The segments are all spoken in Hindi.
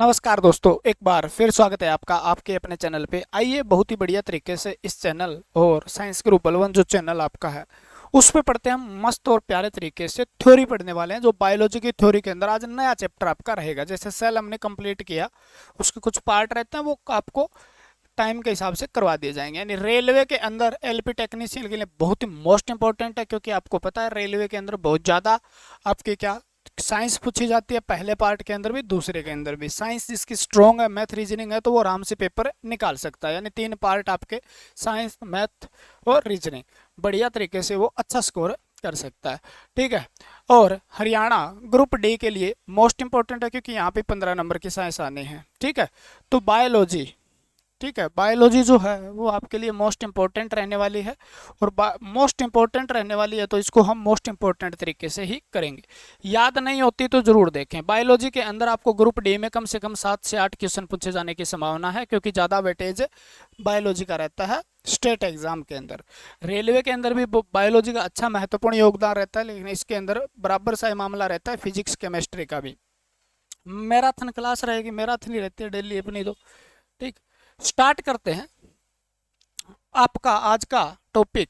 नमस्कार दोस्तों, एक बार फिर स्वागत है आपका आपके अपने चैनल पे। आइए बहुत ही बढ़िया तरीके से इस चैनल और साइंस ग्रुप बलवन जो चैनल आपका है उस पे पढ़ते हैं हम। मस्त और प्यारे तरीके से थ्योरी पढ़ने वाले हैं। जो बायोलॉजी की थ्योरी के अंदर आज नया चैप्टर आपका रहेगा। जैसे सेल हमने कंप्लीट किया, उसके कुछ पार्ट रहते हैं वो आपको टाइम के हिसाब से करवा दिए जाएंगे। यानी रेलवे के अंदर एलपी टेक्नीशियन के लिए बहुत ही मोस्ट इंपॉर्टेंट है, क्योंकि आपको पता है रेलवे के अंदर बहुत ज़्यादा आपके क्या साइंस पूछी जाती है। पहले पार्ट के अंदर भी दूसरे के अंदर भी साइंस जिसकी स्ट्रॉन्ग है, मैथ रीजनिंग है, तो वो आराम से पेपर निकाल सकता है। यानी 3 पार्ट आपके साइंस, मैथ और रीजनिंग बढ़िया तरीके से वो अच्छा स्कोर कर सकता है। ठीक है। और हरियाणा ग्रुप डी के लिए मोस्ट इंपॉर्टेंट है, क्योंकि यहाँ पे 15 नंबर की साइंस आने हैं। ठीक है। तो बायोलॉजी, ठीक है, बायोलॉजी जो है वो आपके लिए मोस्ट इंपॉर्टेंट रहने वाली है। और मोस्ट इंपॉर्टेंट रहने वाली है तो इसको हम मोस्ट इंपॉर्टेंट तरीके से ही करेंगे। याद नहीं होती तो जरूर देखें। बायोलॉजी के अंदर आपको ग्रुप डी में कम से कम 7 से 8 क्वेश्चन पूछे जाने की संभावना है, क्योंकि ज़्यादा वेटेज बायोलॉजी का रहता है स्टेट एग्जाम के अंदर। रेलवे के अंदर भी बायोलॉजी का अच्छा महत्वपूर्ण योगदान रहता है, लेकिन इसके अंदर बराबर सा मामला रहता है फिजिक्स केमिस्ट्री का भी। मैराथन क्लास रहेगी, मैराथन ही रहती है डेली अपनी तो। ठीक, स्टार्ट करते हैं आपका आज का टॉपिक।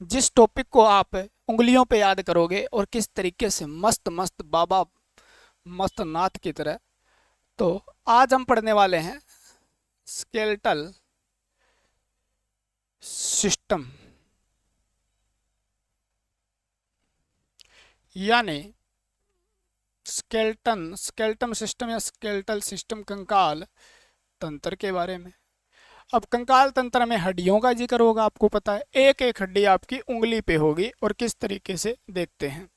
जिस टॉपिक को आप उंगलियों पे याद करोगे और किस तरीके से मस्त मस्त बाबा मस्त नाथ की तरह। तो आज हम पढ़ने वाले हैं स्केलेटल सिस्टम, यानी स्केलेटन सिस्टम या स्केलेटल सिस्टम, कंकाल तंत्र के बारे में। अब कंकाल तंत्र में हड्डियों का जिक्र होगा। आपको पता है एक एक हड्डी आपकी उंगली पे होगी और किस तरीके से देखते हैं।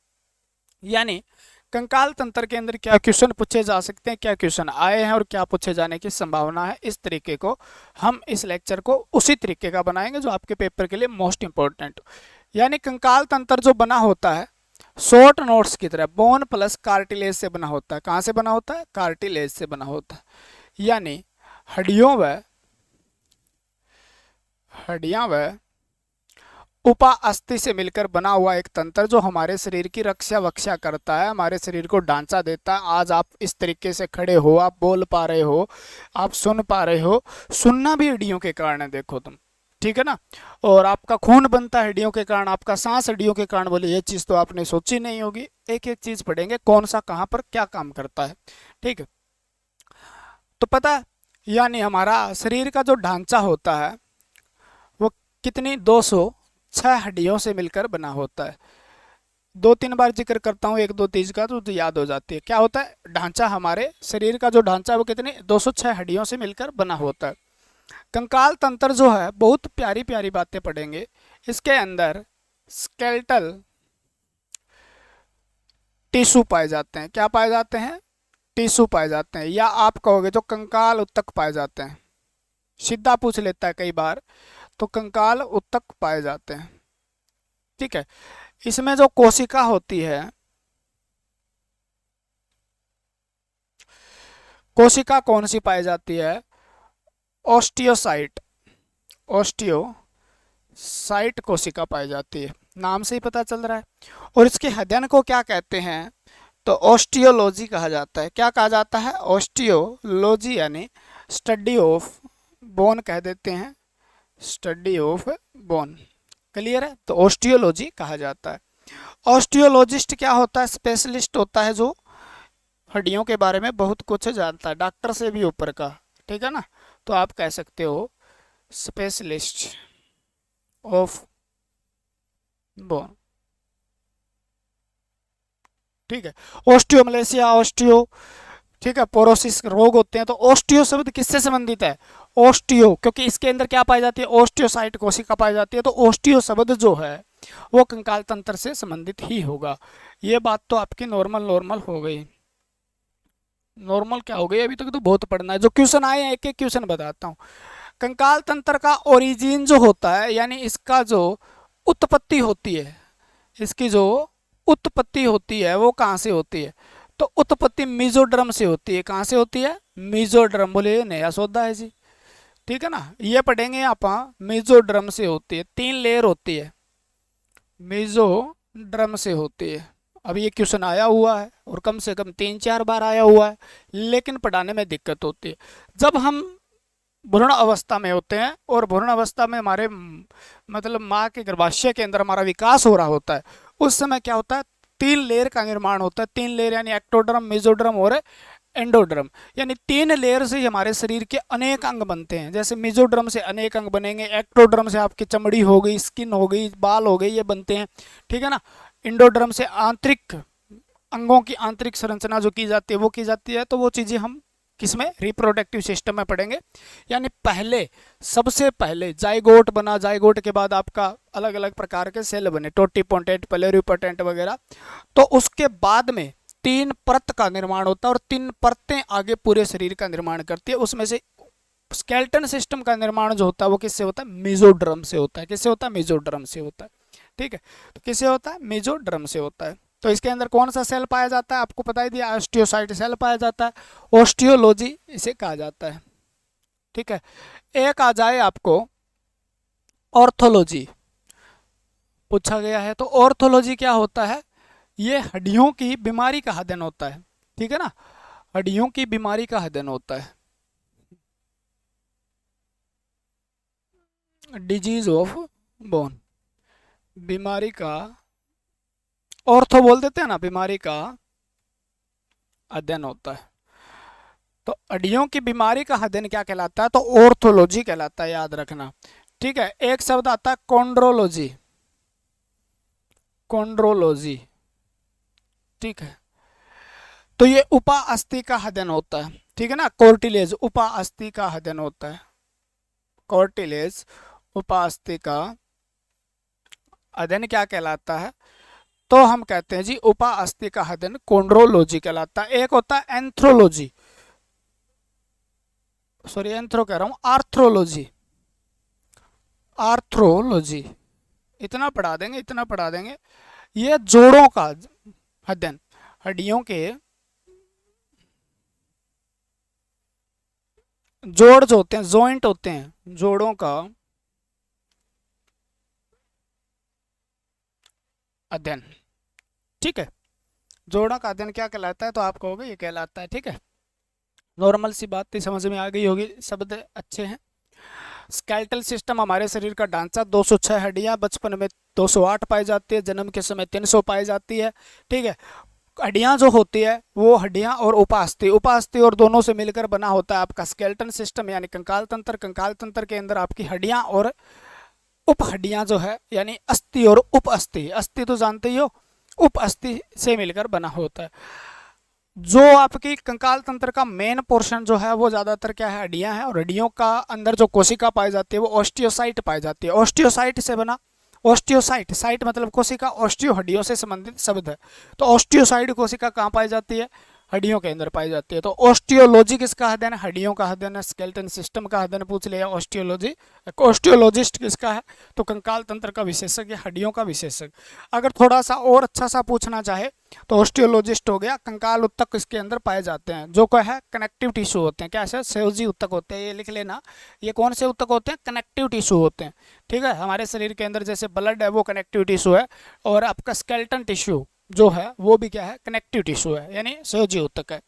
यानी कंकाल तंत्र के अंदर क्या क्वेश्चन पूछे जा सकते हैं, क्या क्वेश्चन आए हैं और क्या पूछे जाने की संभावना है, इस तरीके को हम इस लेक्चर को उसी तरीके का बनाएंगे जो आपके पेपर के लिए मोस्ट इंपॉर्टेंट। यानी कंकाल तंत्र जो बना होता है शॉर्ट नोट्स की तरह बोन प्लस कार्टिलेज से बना होता है। कहाँ से बना होता है? कार्टिलेज से बना होता है। यानी हड्डियों व उपा अस्थि से मिलकर बना हुआ एक तंत्र जो हमारे शरीर की रक्षा वक्षा करता है, हमारे शरीर को ढांचा देता है। आज आप इस तरीके से खड़े हो, आप बोल पा रहे हो, आप सुन पा रहे हो। सुनना भी हड्डियों के कारण है, देखो तुम, ठीक है ना। और आपका खून बनता है हड्डियों के कारण, आपका सांस हड्डियों के कारण। बोले ये चीज़ तो आपने सोची नहीं होगी। एक एक चीज़ पढ़ेंगे कौन सा कहाँ पर क्या काम करता है। ठीक है, तो पता है यानी हमारा शरीर का जो ढांचा होता है वो कितनी 206 हड्डियों से मिलकर बना होता है। 2-3 बार जिक्र करता हूँ, 1-2 चीज का तो याद हो जाती है। क्या होता है ढांचा? हमारे शरीर का जो ढांचा है वो कितनी 206 हड्डियों से मिलकर बना होता है। कंकाल तंत्र जो है बहुत प्यारी प्यारी बातें पढ़ेंगे। इसके अंदर स्केलेटल टिश्यू पाए जाते हैं। क्या पाए जाते हैं? टिश्यू पाए जाते हैं, या आप कहोगे जो कंकाल उत्तक पाए जाते हैं। सीधा पूछ लेता है कई बार, तो कंकाल उत्तक पाए जाते हैं। ठीक है। इसमें जो कोशिका होती है, कोशिका कौन सी पाई जाती है? ऑस्टियोसाइट, ऑस्टियोसाइट कोशिका पाई जाती है। नाम से ही पता चल रहा है। और इसके अध्ययन को क्या कहते हैं? तो ऑस्टियोलॉजी कहा जाता है। क्या कहा जाता है? ऑस्टियोलॉजी, यानी स्टडी ऑफ बोन कह देते हैं, स्टडी ऑफ बोन। क्लियर है? तो ऑस्टियोलॉजी कहा जाता है। ऑस्टियोलॉजिस्ट क्या होता है? स्पेशलिस्ट होता है जो हड्डियों के बारे में बहुत कुछ जानता है, डॉक्टर से भी ऊपर का। ठीक है ना। तो आप कह सकते हो स्पेशलिस्ट ऑफ बोन। ठीक है। ऑस्टियोमलेशिया, ऑस्टियो, ठीक है, पोरोसिस रोग होते हैं। तो ऑस्टियो शब्द किससे संबंधित है? ऑस्टियो, क्योंकि इसके अंदर क्या पाई जाती है? ऑस्टियोसाइट कोशिका पाई जाती है। तो ऑस्टियो शब्द जो है वो कंकाल तंत्र से संबंधित ही होगा। ये बात तो आपकी नॉर्मल नॉर्मल हो गई। नॉर्मल क्या हो गई? अभी तक तो बहुत पढ़ना है। जो क्वेश्चन आए हैं एक एक क्वेश्चन बताता हूँ। कंकाल तंत्र का ओरिजिन जो होता है, यानी इसका जो उत्पत्ति होती है, इसकी जो उत्पत्ति होती है वो कहाँ से होती है? तो उत्पत्ति मेसोडर्म से होती है। कहाँ से होती है? मेसोडर्म। बोले ये नया सौदा है जी। ठीक है ना, ये पढ़ेंगे आप। मेसोडर्म से होती है। 3 लेयर होती है, मेसोडर्म से होती है। अब ये क्वेश्चन आया हुआ है और कम से कम 3-4 बार आया हुआ है, लेकिन पढ़ाने में दिक्कत होती है। जब हम भ्रूण अवस्था में होते हैं और भ्रूण अवस्था में हमारे मतलब माँ के गर्भाशय के अंदर हमारा विकास हो रहा होता है, उस समय क्या होता है, 3 लेयर का निर्माण होता है। 3 लेयर यानी एक्टोडर्म, मेसोडर्म और एंडोड्रम, यानी 3 लेयर से ही हमारे शरीर के अनेक अंग बनते हैं। जैसे मेसोड्रम से अनेक अंग बनेंगे, एक्टोड्रम से आपकी चमड़ी हो गई, स्किन हो गई, बाल हो गए, ये बनते हैं, ठीक है ना। एंडोड्रम से आंतरिक अंगों की आंतरिक संरचना जो की जाती है वो की जाती है। तो वो चीज़ें हम किसमें, रिप्रोडक्टिव सिस्टम में पढ़ेंगे। यानी पहले, सबसे पहले जाइगोट बना, जाइगोट के बाद आपका अलग अलग प्रकार के सेल बने, टोटीपोटेंट, प्लेरिपोटेंट वगैरह। तो उसके बाद में 3 परत का निर्माण होता है और 3 परतें आगे पूरे शरीर का निर्माण करती है। उसमें से स्केलेटन सिस्टम का निर्माण जो होता है वो किससे होता है, मेसोड्रम से होता है। किससे होता है, मेसोड्रम से होता है, ठीक है। तो किससे होता है, मेसोड्रम से होता है। तो इसके अंदर कौन सा सेल पाया जाता है, आपको पता ही दिया, ऑस्टियोसाइट सेल पाया जाता है, ऑस्टियोलॉजी इसे कहा जाता है, ठीक है। एक आ जाए आपको ऑर्थोलॉजी, पूछा गया है। तो ऑर्थोलॉजी क्या होता है, ये हड्डियों की बीमारी का अध्ययन होता है, ठीक है ना, हड्डियों की बीमारी का अध्ययन होता है, डिजीज ऑफ बोन, बीमारी का, ऑर्थो बोल देते हैं ना, बीमारी का अध्ययन होता है। तो हड्डियों की बीमारी का अध्ययन क्या कहलाता है, तो ऑर्थोलॉजी कहलाता है, याद रखना, ठीक है। एक शब्द आता है कॉन्ड्रोलॉजी, कॉन्ड्रोलॉजी, ठीक है। तो ये उपा अस्थि का अध्ययन होता है, ठीक है ना, कोर्टिलेज उपा अस्थि का अध्ययन होता है, कोर्टिलेज उपा अस्थि का अध्ययन क्या कहलाता है, तो हम कहते हैं जी उपा अस्थि का अध्ययन कॉन्ड्रोलॉजी कहलाता है। एक होता है एंथ्रोलॉजी, सॉरी एंथ्रो कह रहा हूं, आर्थ्रोलॉजी, आर्थ्रोलॉजी, इतना पढ़ा देंगे, इतना पढ़ा देंगे। ये जोड़ों का अध्ययन, हड्डियों के जोड़ जो होते हैं, जॉइंट होते हैं, जोड़ों का अध्ययन, ठीक है। जोड़ों का अध्ययन क्या कहलाता है, तो आप कहोगे ये कहलाता है, ठीक है। नॉर्मल सी बात थी, समझ में आ गई होगी, शब्द अच्छे हैं। स्केलेटल सिस्टम, हमारे शरीर का ढांचा, 206 हड्डियां, बचपन में 208 पाई जाती है, जन्म के समय 300 पाई जाती है, ठीक है। हड्डियां जो होती है वो हड्डियां और उपास्थि, उपास्थि और दोनों से मिलकर बना होता है आपका स्केलेटन सिस्टम, यानी कंकाल तंत्र। कंकाल तंत्र के अंदर आपकी हड्डियां और उप हड्डियां जो है, यानी अस्थि और उप अस्थि, अस्थि तो जानते ही हो, उप अस्थि से मिलकर बना होता है। जो आपकी कंकाल तंत्र का मेन पोर्शन जो है वो ज्यादातर क्या है, हड्डियां हैं, और हड्डियों का अंदर जो कोशिका पाई जाती है वो ऑस्टियोसाइट पाई जाती है। ऑस्टियोसाइट से बना, ऑस्टियोसाइट, साइट मतलब कोशिका, ऑस्टियो हड्डियों से संबंधित शब्द है। तो ऑस्टियोसाइट कोशिका कहाँ पाई जाती है, हड्डियों के अंदर पाई जाती है। तो ऑस्टियोलॉजी किसका अध्ययन है, हड्डियों का अध्ययन है। स्केलेटन सिस्टम का अध्ययन पूछ लिया, ऑस्टियोलॉजी। ऑस्टियोलॉजिस्ट किसका है, तो कंकाल तंत्र का विशेषज्ञ, हड्डियों का विशेषज्ञ। अगर थोड़ा सा और अच्छा सा पूछना चाहे तो ऑस्टियोलॉजिस्ट हो गया, कंकाल उत्तक इसके अंदर पाए जाते हैं, जो क्या है, कनेक्टिव टिश्यू होते हैं। क्या है, संयोजी उत्तक होते हैं, ये लिख लेना। ये कौन से उत्तक होते हैं, कनेक्टिव टिश्यू होते हैं, ठीक है। हमारे शरीर के अंदर जैसे ब्लड है वो कनेक्टिव टिश्यू है, और आपका स्केलेटन टिश्यू जो है वो भी क्या है, कनेक्टिव टिश्यू है, यानी संयोजी उत्तक है।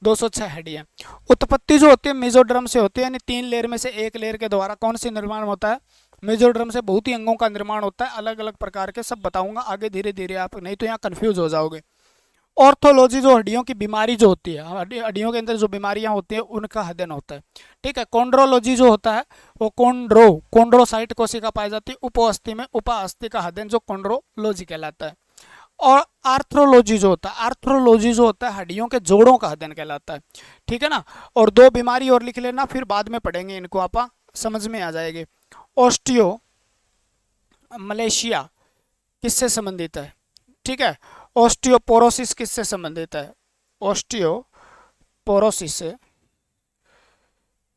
206 हड्डियां। उत्पत्ति जो होती है मेसोड्रम से होती है, यानी 3 लेयर में से एक लेयर के द्वारा कौन सी निर्माण होता है, मेसोड्रम से बहुत ही अंगों का निर्माण होता है, अलग अलग प्रकार के, सब बताऊंगा आगे धीरे धीरे, आप नहीं तो यहाँ कंफ्यूज हो जाओगे। ऑर्थोलॉजी जो हड्डियों की बीमारी जो होती है, हड्डियों के अंदर जो बीमारियां होती है उनका अध्ययन होता है, ठीक है। कॉन्ड्रोलॉजी जो होता है वो कॉन्ड्रोसाइट कोशिका पाई जाती है उपोअस्थि में, उपा अस्थि का अध्ययन जो कॉन्ड्रोलॉजी कहलाता है। और आर्थ्रोलॉजी जो होता है, आर्थ्रोलॉजी जो होता है हड्डियों के जोड़ों का अध्ययन कहलाता है, ठीक है ना। और 2 बीमारी और लिख लेना, फिर बाद में पढ़ेंगे इनको, आप समझ में आ जाएंगे। ऑस्टियो मलेशिया किससे संबंधित है, ठीक है। ऑस्टियोपोरोसिस किससे संबंधित है, ऑस्टियोपोरोसिस से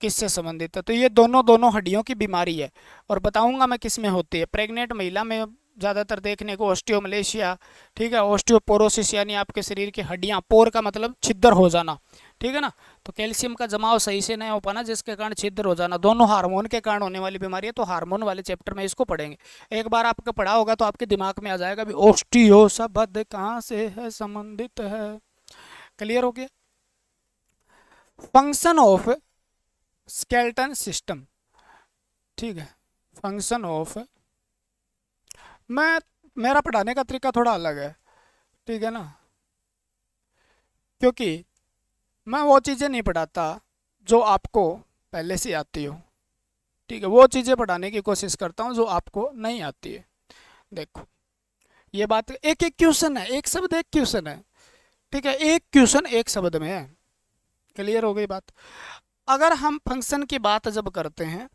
किससे संबंधित है, तो ये दोनों हड्डियों की बीमारी है। और बताऊंगा मैं किस में होती है, प्रेग्नेंट महिला में ज़्यादातर देखने को ऑस्टियोमलेशिया, ठीक है, ऑस्टियोपोरोसिस यानी आपके शरीर की हड्डियां, पोर का मतलब छिद्र हो जाना, ठीक है ना, तो कैल्शियम का जमाव सही से नहीं हो पाना जिसके कारण छिद्र हो जाना, दोनों हार्मोन के कारण होने वाली बीमारी है। तो हार्मोन वाले चैप्टर में इसको पढ़ेंगे। एक बार आपका पढ़ा होगा तो आपके दिमाग में आ जाएगा भी ऑस्टियो शब्द कहाँ से है संबंधित है। क्लियर हो गया। फंक्शन ऑफ स्केलेटन सिस्टम, ठीक है, फंक्शन ऑफ, मैं मेरा पढ़ाने का तरीका थोड़ा अलग है, ठीक है ना, क्योंकि मैं वो चीज़ें नहीं पढ़ाता जो आपको पहले से आती हो, ठीक है, वो चीज़ें पढ़ाने की कोशिश करता हूँ जो आपको नहीं आती है। देखो ये बात, एक एक क्वेश्चन है, एक शब्द एक क्वेश्चन है, ठीक है, एक क्वेश्चन एक शब्द में है। क्लियर हो गई बात। अगर हम फंक्शन की बात जब करते हैं,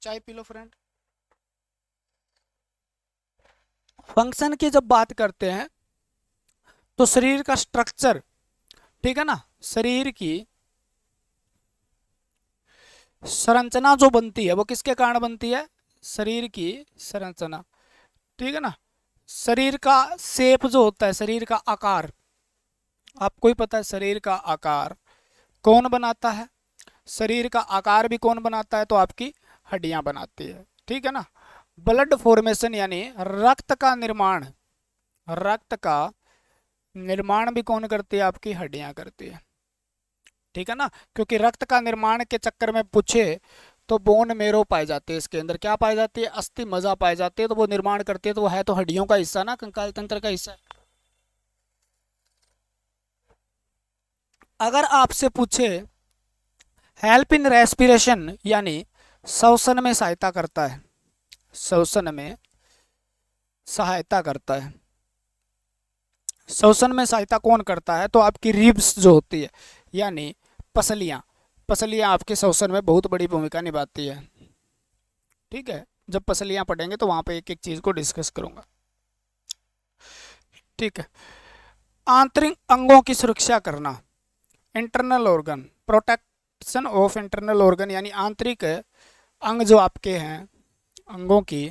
चाय पी लो फ्रेंड, फंक्शन की जब बात करते हैं तो शरीर का स्ट्रक्चर, ठीक है ना, शरीर की संरचना जो बनती है वो किसके कारण बनती है, शरीर की संरचना, ठीक है ना, शरीर का शेप जो होता है, शरीर का आकार, आपको ही पता है शरीर का आकार कौन बनाता है, शरीर का आकार भी कौन बनाता है, तो आपकी हड्डियां बनाती है, ठीक है ना। ब्लड फॉर्मेशन यानी रक्त का निर्माण, रक्त का निर्माण भी कौन करती है, आपकी हड्डियां करती है, ठीक है ना, क्योंकि रक्त का निर्माण के चक्कर में पूछे तो बोन मेरो पाई जाती है, इसके अंदर क्या पाई जाती है, अस्थि मज्जा पाई जाती है, तो वो निर्माण करती है, तो वो है तो हड्डियों का हिस्सा ना, कंकाल तंत्र का हिस्सा। अगर आपसे पूछे हेल्प इन रेस्पिरेशन यानी श्वसन में सहायता करता है, श्वसन में सहायता करता है, श्वसन में सहायता कौन करता है, तो आपकी रिब्स जो होती है यानी पसलियां, पसलियां आपके श्वसन में बहुत बड़ी भूमिका निभाती है, ठीक है, जब पसलियां पढ़ेंगे तो वहां पे एक एक चीज को डिस्कस करूंगा, ठीक है। आंतरिक अंगों की सुरक्षा करना, internal organ, protection of internal organ यानी आंतरिक अंग जो आपके हैं, अंगों की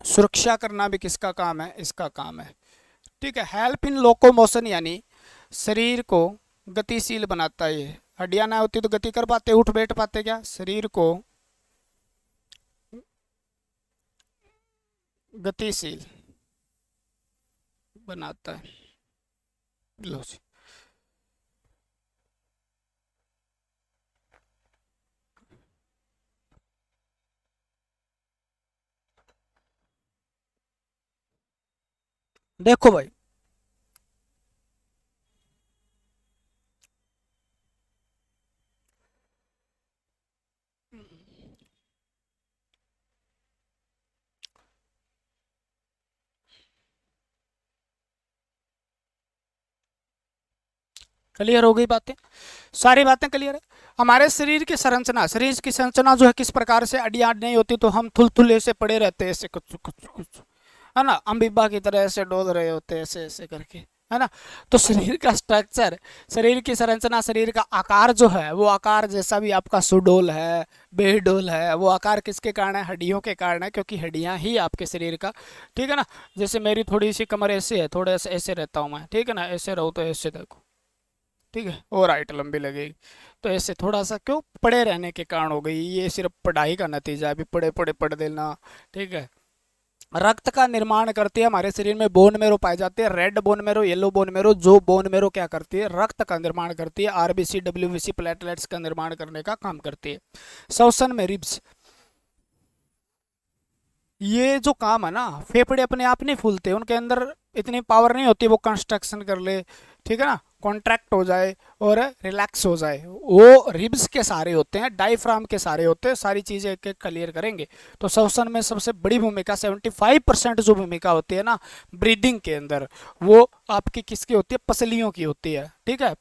सुरक्षा करना भी किसका काम है, इसका काम है, ठीक है। हेल्प इन लोकोमोशन यानी शरीर को गतिशील बनाता है, ये हड्डियां ना होती तो गति कर पाते, उठ बैठ पाते क्या, शरीर को गतिशील बनाता है। लो जी, देखो भाई, क्लियर हो गई बातें, सारी बातें क्लियर है। हमारे शरीर की संरचना, शरीर की संरचना जो है किस प्रकार से, हड्डियां नहीं होती तो हम थुलथुले से पड़े रहते हैं, ऐसे कुछ कुछ कुछ, है ना, अम्बिबा की तरह ऐसे डोल रहे होते हैं, ऐसे ऐसे करके, है ना। तो शरीर का स्ट्रक्चर, शरीर की संरचना, शरीर का आकार जो है, वो आकार जैसा भी आपका सुडोल है, बेडोल है, वो आकार किसके कारण है, हड्डियों के कारण है, क्योंकि हड्डियां ही आपके शरीर का, ठीक है ना। जैसे मेरी थोड़ी सी कमर ऐसे है, थोड़ा ऐसे ऐसे रहता हूँ मैं, ठीक है ना, ऐसे रहो तो ऐसे देखो, ठीक है, और हाइट लंबी लगेगी, तो ऐसे थोड़ा सा क्यों, पड़े रहने के कारण हो गई, ये सिर्फ पढ़ाई का नतीजा है, अभी पढ़े पढ़े पढ़ देना, ठीक है। रक्त का निर्माण करती है, हमारे शरीर में बोन मेरो पाई जाती है, red bone marrow, yellow bone marrow, जो बोन मेरो क्या करती है, रक्त का निर्माण करती है, आरबीसी डब्ल्यूबीसी प्लेटलेट्स का निर्माण करने का काम करती है। श्वसन में रिब्स, ये जो काम है ना, फेफड़े अपने आप नहीं फूलते, उनके अंदर इतनी पावर नहीं होती वो कंस्ट्रक्शन कर ले, ठीक है ना, कॉन्ट्रैक्ट हो जाए और रिलैक्स हो जाए, वो रिब्स के सारे होते हैं, डायफ्राम के सारे होते हैं, सारी चीज़ें एक एक क्लियर करेंगे। तो श्वसन में सबसे बड़ी भूमिका 75% जो भूमिका होती है ना ब्रीदिंग के अंदर, वो आपकी किसकी होती है, पसलियों की होती है, ठीक है।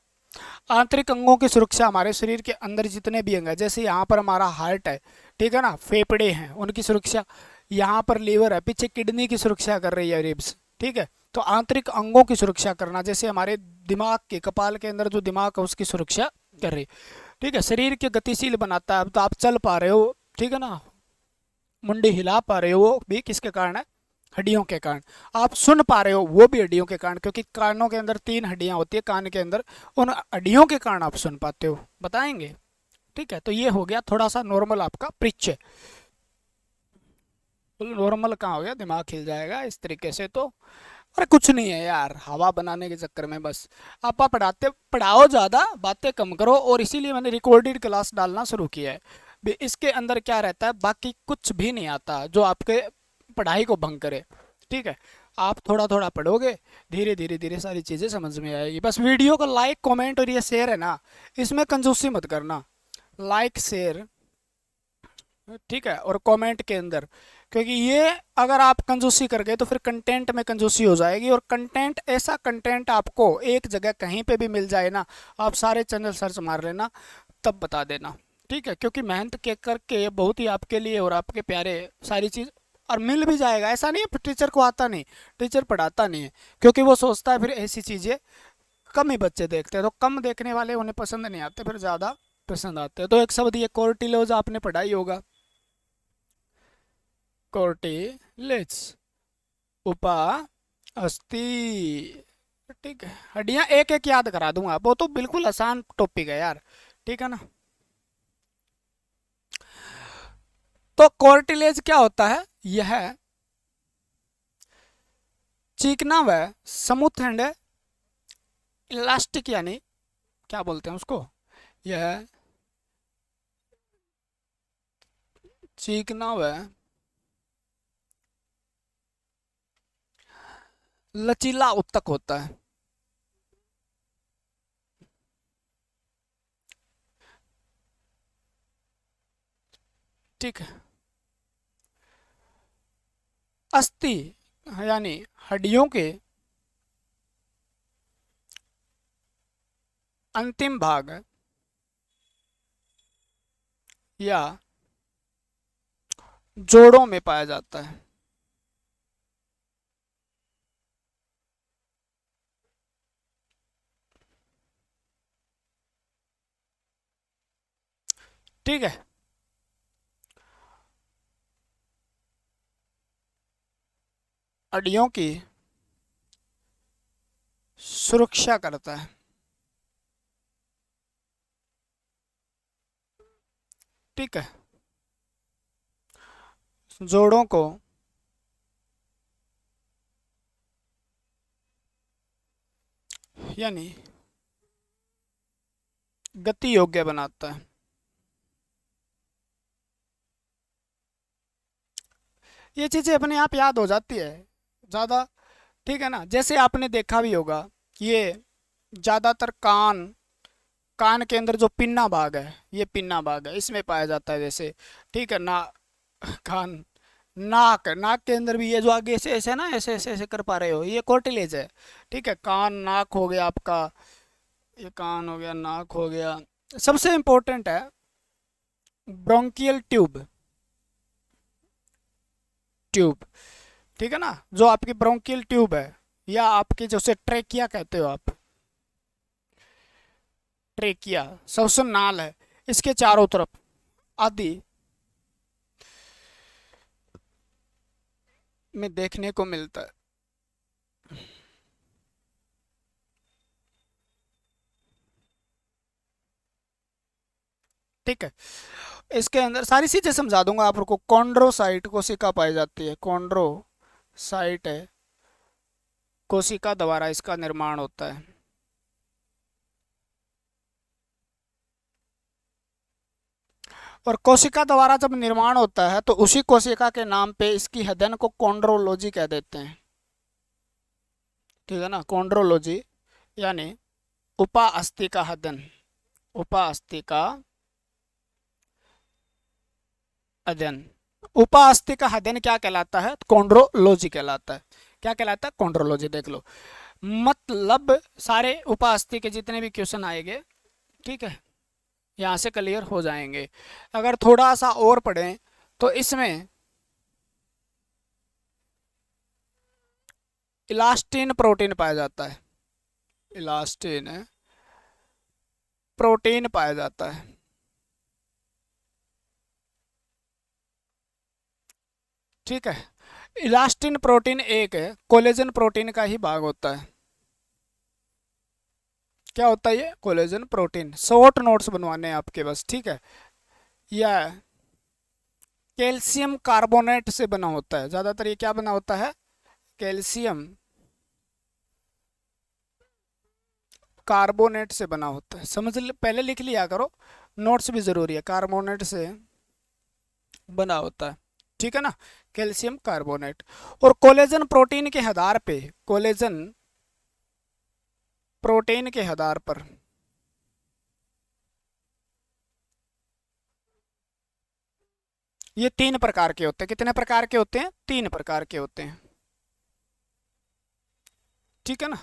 आंतरिक अंगों की सुरक्षा, हमारे शरीर के अंदर जितने भी अंग है, जैसे यहाँ पर हमारा हार्ट है, ठीक है ना, फेफड़े हैं, उनकी सुरक्षा, यहाँ पर लीवर है, पीछे किडनी की सुरक्षा कर रही है रिब्स, ठीक है। तो आंतरिक अंगों की सुरक्षा करना, जैसे हमारे दिमाग के, कपाल के अंदर जो दिमाग है उसकी सुरक्षा कर रही है, ठीक है। शरीर के गतिशील बनाता है, तो आप चल पा रहे हो, ठीक है ना, मुंडी हिला पा रहे हो वो भी किसके कारण है? हड्डियों के कारण। आप सुन पा रहे हो वो भी हड्डियों के कारण, क्योंकि कानों के अंदर 3 हड्डियां होती है कान के अंदर, उन हड्डियों के कारण आप सुन पाते हो, बताएंगे। ठीक है, तो ये हो गया थोड़ा सा नॉर्मल आपका परिचय। नॉर्मल कहाँ हो गया, दिमाग हिल जाएगा इस तरीके से तो। अरे कुछ नहीं है यार, हवा बनाने के चक्कर में बस आप पढ़ाते पढ़ाओ ज़्यादा, बातें कम करो, और इसीलिए मैंने रिकॉर्डेड क्लास डालना शुरू किया है। इसके अंदर क्या रहता है, बाकी कुछ भी नहीं आता जो आपके पढ़ाई को भंग करे। ठीक है, आप थोड़ा थोड़ा पढ़ोगे, धीरे धीरे धीरे सारी चीज़ें समझ में आएगी। बस वीडियो को लाइक कमेंट और ये शेयर है ना, इसमें कंजूसी मत करना। लाइक शेयर, ठीक है, और कमेंट के अंदर, क्योंकि ये अगर आप कंजूसी कर गए तो फिर कंटेंट में कंजूसी हो जाएगी। और कंटेंट, ऐसा कंटेंट आपको एक जगह कहीं पे भी मिल जाए ना, आप सारे चैनल सर्च मार लेना, तब बता देना। ठीक है, क्योंकि मेहनत के करके ये बहुत ही आपके लिए और आपके प्यारे सारी चीज़, और मिल भी जाएगा। ऐसा नहीं है टीचर को आता नहीं, टीचर पढ़ाता नहीं है, क्योंकि वो सोचता है फिर ऐसी चीज़ें कम ही बच्चे देखते हैं, तो कम देखने वाले उन्हें पसंद नहीं आते, फिर ज़्यादा पसंद आते हैं। तो एक शब्द ये कोर्टिलोज आपने पढ़ाई होगा, कोर्टिलेज, उपा अस्थि। ठीक है, हड्डियां एक एक याद करा दूंगा, वो तो बिल्कुल आसान टॉपिक है यार। ठीक है ना। तो कोर्टिलेज क्या होता है, यह चिकना व स्मूथ एंड इलास्टिक, यानी क्या बोलते हैं उसको, यह चिकना व लचीला उत्तक होता है। ठीक है, अस्थि यानी हड्डियों के अंतिम भाग या जोड़ों में पाया जाता है। ठीक है, हड्डियों की सुरक्षा करता है। ठीक है, जोड़ों को यानी गति योग्य बनाता है। ये चीजें अपने आप याद हो जाती है ज्यादा। ठीक है ना, जैसे आपने देखा भी होगा, ये ज्यादातर कान, कान के अंदर जो पिन्ना भाग है, ये पिन्ना भाग है, इसमें पाया जाता है जैसे। ठीक है ना, कान, नाक, नाक के अंदर भी ये जो आगे ऐसे ऐसे ना, ऐसे ऐसे ऐसे कर पा रहे हो, ये कोर्टिलेज है। ठीक है, कान नाक हो गया आपका, ये कान हो गया, नाक हो गया। सबसे इंपॉर्टेंट है ब्रोंकियल ट्यूब, ट्यूब। ठीक है ना, जो आपकी ब्रोंकियल ट्यूब है, या आपकी जैसे ट्रेकिया कहते हो आप, ट्रेकिया श्वसन नाल है, इसके चारों तरफ आदि में देखने को मिलता है। ठीक है, इसके अंदर सारी चीजें समझा दूंगा आपको। कॉन्ड्रोसाइट कोशिका पाई जाती है, कॉन्ड्रोसाइट है, कोशिका द्वारा इसका निर्माण होता है। और कोशिका द्वारा जब निर्माण होता है तो उसी कोशिका के नाम पे इसकी अध्ययन को कॉन्ड्रोलॉजी कह देते हैं। ठीक है ना, कॉन्ड्रोलॉजी यानी उपा अस्थि का अध्ययन, उपा अस्थि का अध्ययन। उपा अस्थि का अध्ययन क्या कहलाता है, कॉन्ड्रोलॉजी कहलाता है। क्या कहलाता है, कॉन्ड्रोलॉजी। देख लो, मतलब सारे उपा अस्थि के जितने भी क्वेश्चन आएंगे, ठीक है, यहाँ से क्लियर हो जाएंगे। अगर थोड़ा सा और पढ़ें तो इसमें इलास्टिन प्रोटीन पाया जाता है, इलास्टिन प्रोटीन पाया जाता है। ठीक है। इलास्टिन प्रोटीन एक है, कोलेजन प्रोटीन का ही भाग होता है। क्या होता है ये? Collagen protein. शॉर्ट नोट्स बनवाने हैं आपके बस, ठीक है। यह कैल्शियम कार्बोनेट से बना होता है, ज्यादातर ये क्या बना होता है? कैल्शियम कार्बोनेट से बना होता है। पहले लिख लिया करो, नोट्स भी जरूरी है। कार्बोनेट से बना होता है, ठीक है ना, कैल्शियम कार्बोनेट। और कोलेजन प्रोटीन के आधार पे, कोलेजन प्रोटीन के आधार पर ये 3 प्रकार के होते हैं। कितने प्रकार के होते हैं? 3 प्रकार के होते हैं, ठीक है ना।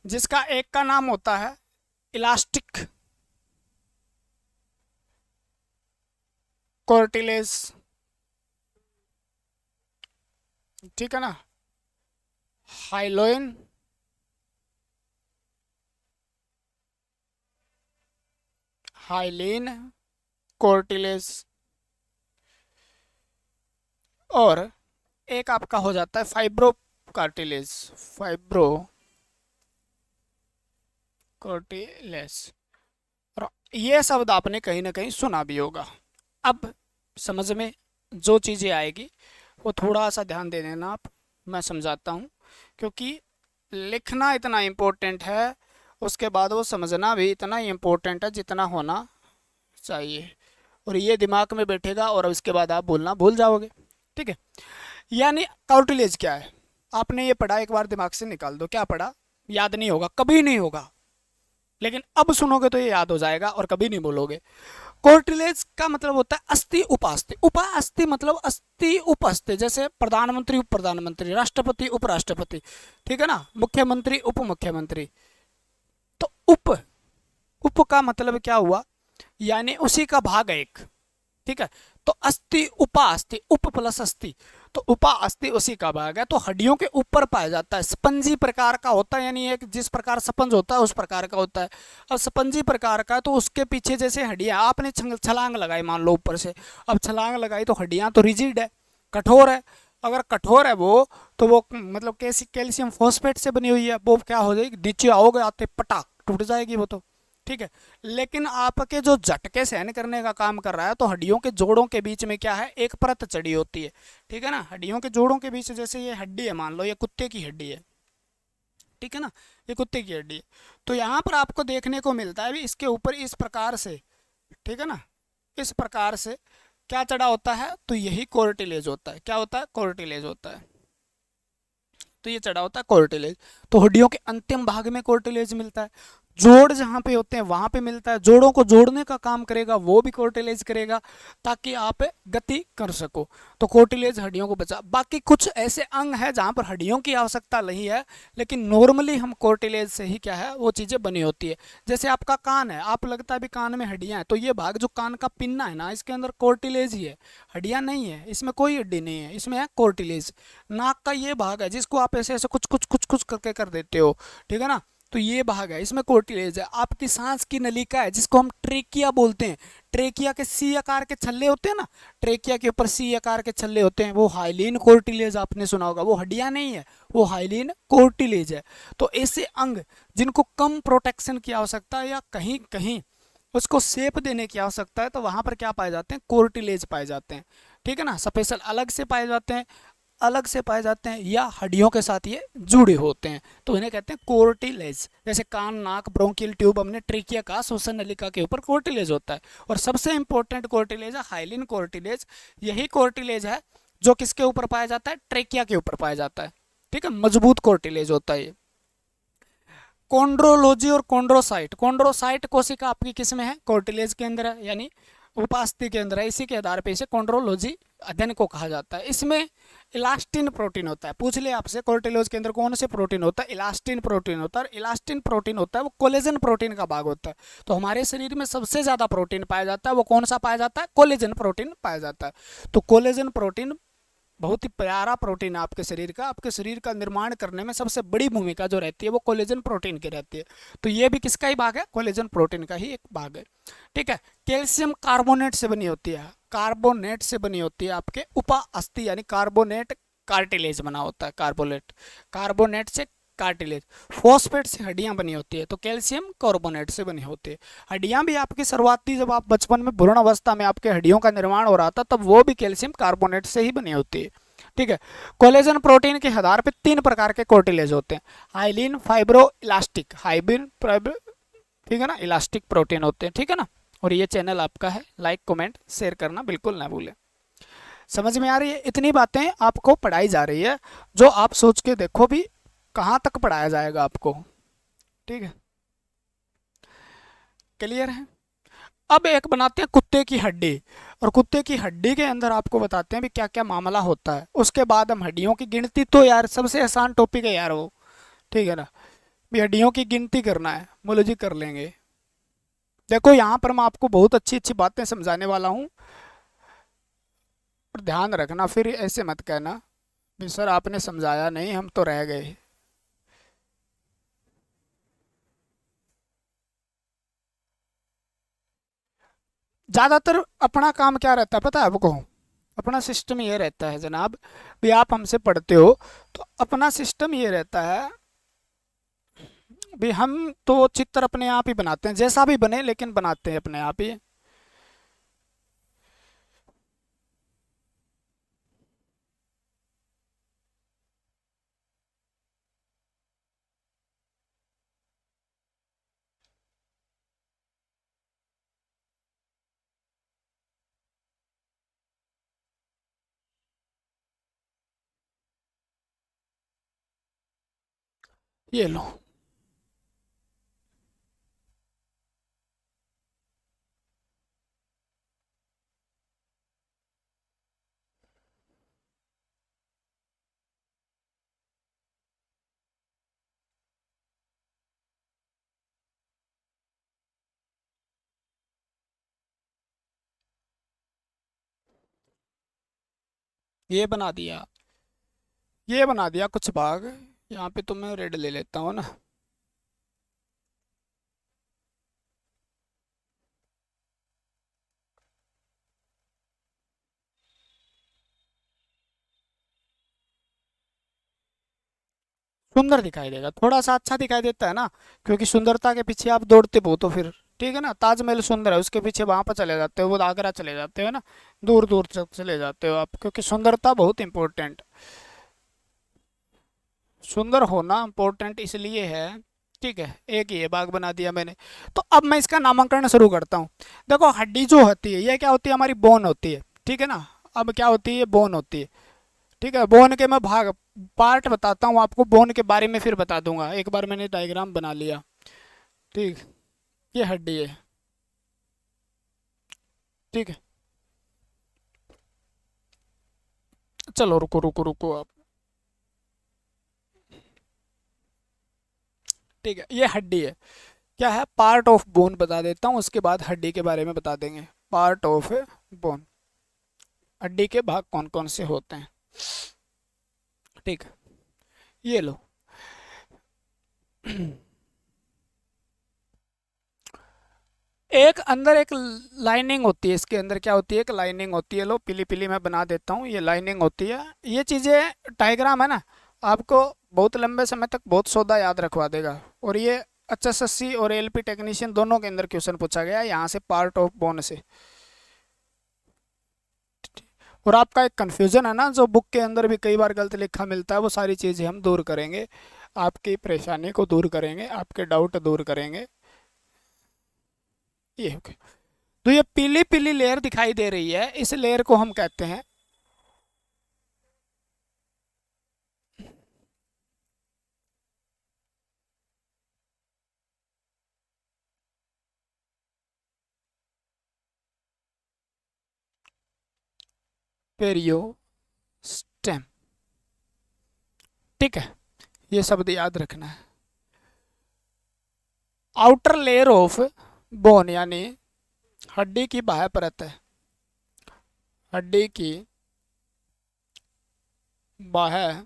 जिसका एक का नाम होता है इलास्टिक कार्टिलेज, ठीक है ना, हाइलोइन हाइलीन कार्टिलेज, और एक आपका हो जाता है फाइब्रो कार्टिलेज, फाइब्रो कार्टिलेज। और ये शब्द आपने कहीं ना कहीं सुना भी होगा। अब समझ में जो चीज़ें आएगी वो थोड़ा सा ध्यान दे देना आप, मैं समझाता हूँ, क्योंकि लिखना इतना इम्पोर्टेंट है, उसके बाद वो समझना भी इतना ही इम्पोर्टेंट है जितना होना चाहिए। और ये दिमाग में बैठेगा और उसके बाद आप बोलना भूल जाओगे, ठीक है। यानी कार्टिलेज क्या है? आपने ये पढ़ा, एक बार दिमाग से निकाल दो, क्या पढ़ा? याद नहीं होगा, कभी नहीं होगा, लेकिन अब सुनोगे तो ये याद हो जाएगा और कभी नहीं बोलोगे। कार्टिलेज का मतलब होता है अस्थि उपास्थि। उपास्थि मतलब अस्थि उपस्थि, जैसे प्रधानमंत्री उप प्रधानमंत्री, राष्ट्रपति उपराष्ट्रपति, ठीक है ना, मुख्यमंत्री उप मुख्यमंत्री। तो उप का मतलब क्या हुआ? यानी उसी का भाग एक, ठीक है। तो अस्थि उपा अस्थि, उप प्लस अस्थि, तो उपा अस्थि उसी का भाग है। तो हड्डियों के ऊपर पाया जाता है, स्पंजी प्रकार का होता है, यानी एक जिस प्रकार स्पंज होता है उस प्रकार का होता है। अब स्पंजी प्रकार का है तो उसके पीछे जैसे हड्डियां, आपने छलांग लगाई मान लो ऊपर से, अब छलांग लगाई तो हड्डियां तो रिजिड है, कठोर है। अगर कठोर है वो, तो वो मतलब कैसी कैल्शियम फॉस्फेट से बनी हुई है, वो क्या हो जाएगी? नीचे आओगे आते पटाख टूट जाएगी वो तो, ठीक है। लेकिन आपके जो झटके सहन करने का काम कर रहा है, तो हड्डियों के जोड़ों के बीच में क्या है? एक परत चढ़ी होती है, ठीक है ना। हड्डियों के जोड़ों के बीच, जैसे ये हड्डी है, मान लो ये कुत्ते की हड्डी है, ठीक है ना, ये कुत्ते की हड्डी है। तो यहाँ पर आपको देखने को मिलता है भी इसके ऊपर इस प्रकार से, ठीक है ना, इस प्रकार से क्या चढ़ा होता है? तो यही कोर्टिलेज होता है। क्या होता है? कोर्टिलेज होता है। तो ये चढ़ा होता है कोर्टिलेज। तो हड्डियों के अंतिम भाग में कोर्टिलेज मिलता है। जोड़ जहाँ पे होते हैं वहां पे मिलता है, जोड़ों को जोड़ने का काम करेगा वो भी कोर्टिलेज करेगा, ताकि आप गति कर सको। तो कोर्टिलेज हड्डियों को बचा। बाकी कुछ ऐसे अंग है जहाँ पर हड्डियों की आवश्यकता नहीं है, लेकिन नॉर्मली हम कोर्टिलेज से ही क्या है वो चीज़ें बनी होती है। जैसे आपका कान है, आप लगता है भी कान में हड्डियाँ हैं, तो ये भाग जो कान का पिन्ना है ना, इसके अंदर कोर्टिलेज ही है, हड्डियाँ नहीं है, इसमें कोई हड्डी नहीं है, इसमें है कोर्टिलेज। नाक का ये भाग है जिसको आप ऐसे ऐसे कुछ कुछ कुछ कुछ करके कर देते हो, ठीक है ना, तो ये भाग है, इसमें कोर्टिलेज है। आपकी सांस की नलिका है जिसको हम ट्रेकिया बोलते हैं, ट्रेकिया के सी आकार के छल्ले होते हैं ना, ट्रेकिया के ऊपर सी आकार के छल्ले होते हैं, वो हाइलीन कोर्टिलेज आपने सुना होगा। वो हड्डियां नहीं है, वो हाइलीन कोर्टिलेज है। तो ऐसे अंग जिनको कम प्रोटेक्शन की आवश्यकता है या कहीं कहीं उसको शेप देने की आवश्यकता है, तो वहां पर क्या पाए जाते हैं? कोर्टिलेज पाए जाते हैं, ठीक है ना। स्पेशल अलग से पाए जाते हैं, अलग से पाए जाते हैं, या हड्डियों के साथ ये जुड़े होते हैं, तो इन्हें कहते हैं कोर्टिलेज। जैसे कान, नाक, ब्रोंकियल ट्यूब, हमने ट्रेकिया का, श्वसन नलिका के ऊपर कोर्टिलेज होता है। और सबसे इंपॉर्टेंट कोर्टिलेज है हाइलिन कोर्टिलेज। यही कोर्टिलेज है जो किसके ऊपर पाया जाता है? ट्रेकिया के ऊपर पाया जाता है, ठीक है, मजबूत कोर्टिलेज होता है ये। कॉन्ड्रोलॉजी और कॉन्ड्रोसाइट, कॉन्ड्रोसाइट कोशिका आपकी किस में है? कोर्टिलेज के अंदर है, यानी उपास्थि के अंदर है। इसी के आधार पर इसे कॉन्ड्रोलॉजी अध्ययन को कहा जाता है। इसमें इलास्टिन प्रोटीन होता है। पूछ ले आपसे कोर्टिलेज के अंदर कौन से प्रोटीन होता है? इलास्टिन प्रोटीन होता है। इलास्टिन प्रोटीन होता है वो कोलेजन प्रोटीन का भाग होता है। तो हमारे शरीर में सबसे ज्यादा प्रोटीन पाया जाता है, वो कौन सा पाया जाता है? कोलेजन प्रोटीन पाया जाता है। तो कोलेजन प्रोटीन बहुत ही प्यारा प्रोटीन है आपके शरीर का। आपके शरीर का निर्माण करने में सबसे बड़ी भूमिका जो रहती है वो कोलेजन प्रोटीन की रहती है। तो ये भी किसका ही भाग है? कोलेजन प्रोटीन का ही एक भाग है। ठीक है। कैल्शियम कार्बोनेट से बनी होती है, कार्बोनेट से बनी होती है आपके उपा अस्थि, यानी कार्बोनेट कार्टिलेज बना होता है, कार्बोनेट, कार्बोनेट से कार्टिलेज। फॉस्फेट से हड्डियां बनी होती है, तो कैल्शियम कार्बोनेट से बनी होती है। हड्डियां भी आपकी शुरुआती, जब आप बचपन में भ्रूण अवस्था में आपके हड्डियों का निर्माण हो रहा था, तब वो भी कैल्शियम कार्बोनेट से ही बनी होती है। ठीक है। कोलेजन प्रोटीन के आधार पे 3 प्रकार के कार्टिलेज होते हैं, हाइलिन, फाइब्रो, इलास्टिक। हाइबिन, ठीक है ना, इलास्टिक प्रोटीन होते हैं। ठीक है ना। और ये चैनल आपका है, लाइक कमेंट शेयर करना बिल्कुल ना भूलें। समझ में आ रही है? इतनी बातें आपको पढ़ाई जा रही है, जो आप सोच के देखो भी कहाँ तक पढ़ाया जाएगा आपको। ठीक है, क्लियर है? अब एक बनाते हैं कुत्ते की हड्डी, और कुत्ते की हड्डी के अंदर आपको बताते हैं भी क्या क्या मामला होता है। उसके बाद हम हड्डियों की गिनती, तो यार सबसे आसान टॉपिक है यार वो। ठीक है ना, भी हड्डियों की गिनती करना है, बोलो जी कर लेंगे। देखो यहाँ पर मैं आपको बहुत अच्छी अच्छी बातें समझाने वाला हूँ, पर ध्यान रखना, फिर ऐसे मत कहना भी सर आपने समझाया नहीं, हम तो रह गए। ज़्यादातर अपना काम क्या रहता है पता है आपको? अपना सिस्टम ये रहता है जनाब, भी आप हमसे पढ़ते हो तो अपना सिस्टम ये रहता है भी हम तो चित्र अपने आप ही बनाते हैं, जैसा भी बने लेकिन बनाते हैं अपने आप ही। ये लो, ये बना दिया, ये बना दिया कुछ भाग। यहाँ पे तो मैं रेड ले लेता हूँ ना। सुंदर दिखाई देगा, थोड़ा सा अच्छा दिखाई देता है ना, क्योंकि सुंदरता के पीछे आप दौड़ते बहुत हो फिर। ठीक है ना, ताजमहल सुंदर है, उसके पीछे वहां पर चले जाते हो, वो आगरा चले जाते हो ना, दूर दूर तक चले जाते हो आप, क्योंकि सुंदरता बहुत इंपॉर्टेंट, सुंदर होना इंपॉर्टेंट इसलिए है। ठीक है, एक ये बाग बना दिया मैंने। तो अब मैं इसका नामकरण शुरू करता हूँ। देखो हड्डी जो होती है ये क्या होती है? हमारी बोन होती है। ठीक है ना, अब क्या होती है? बोन होती है। ठीक है, बोन के मैं भाग पार्ट बताता हूँ आपको, बोन के बारे में फिर बता दूंगा। एक बार मैंने डायग्राम बना लिया। ठीक, ये हड्डी है। ठीक है, चलो रुको रुको रुको आप। ठीक है, ये हड्डी है। क्या है? पार्ट ऑफ बोन बता देता हूँ, उसके बाद हड्डी के बारे में बता देंगे। पार्ट ऑफ बोन, हड्डी के भाग कौन कौन से होते हैं। ठीक है, ये लो। एक अंदर एक लाइनिंग होती है, इसके अंदर क्या होती है? एक लाइनिंग होती है। लो पीली पीली मैं बना देता हूँ, ये लाइनिंग होती है। ये चीज़ें डायग्राम है ना, आपको बहुत लंबे समय तक बहुत सौदा याद रखवा देगा। और ये HSSC और LP टेक्नीशियन दोनों के अंदर क्वेश्चन पूछा गया है यहाँ से, पार्ट ऑफ बोन से। और आपका एक कन्फ्यूजन है ना, जो बुक के अंदर भी कई बार गलत लिखा मिलता है, वो सारी चीज़ें हम दूर करेंगे, आपकी परेशानी को दूर करेंगे, आपके डाउट दूर करेंगे। ये ओके। तो ये पीली पीली लेयर दिखाई दे रही है, इस लेयर को हम कहते हैं पेरियोस्टेम। ठीक है, ये शब्द याद रखना है। आउटर लेयर ऑफ बोन, यानी हड्डी की बाह्य परत है, हड्डी की बाह्य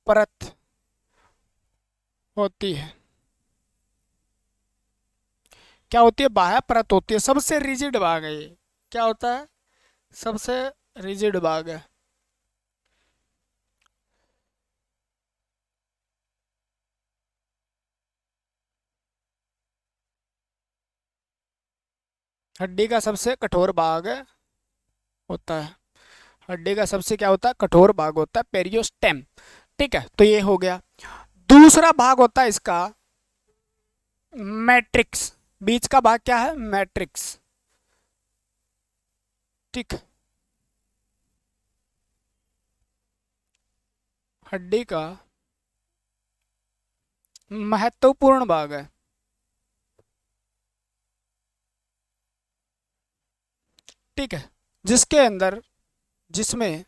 परत होती है। क्या होती है? बाह्य परत होती है। सबसे रिजिड भाग है ये। क्या होता है? सबसे रिजिड भाग है। हड्डी का सबसे कठोर भाग होता है। हड्डी का सबसे क्या होता है? कठोर भाग होता है पेरियोस्टेम। ठीक है, तो ये हो गया। दूसरा भाग होता है इसका मैट्रिक्स। बीच का भाग क्या है? मैट्रिक्स। ठीक। हड्डी का महत्वपूर्ण भाग है। ठीक है, जिसके अंदर, जिसमें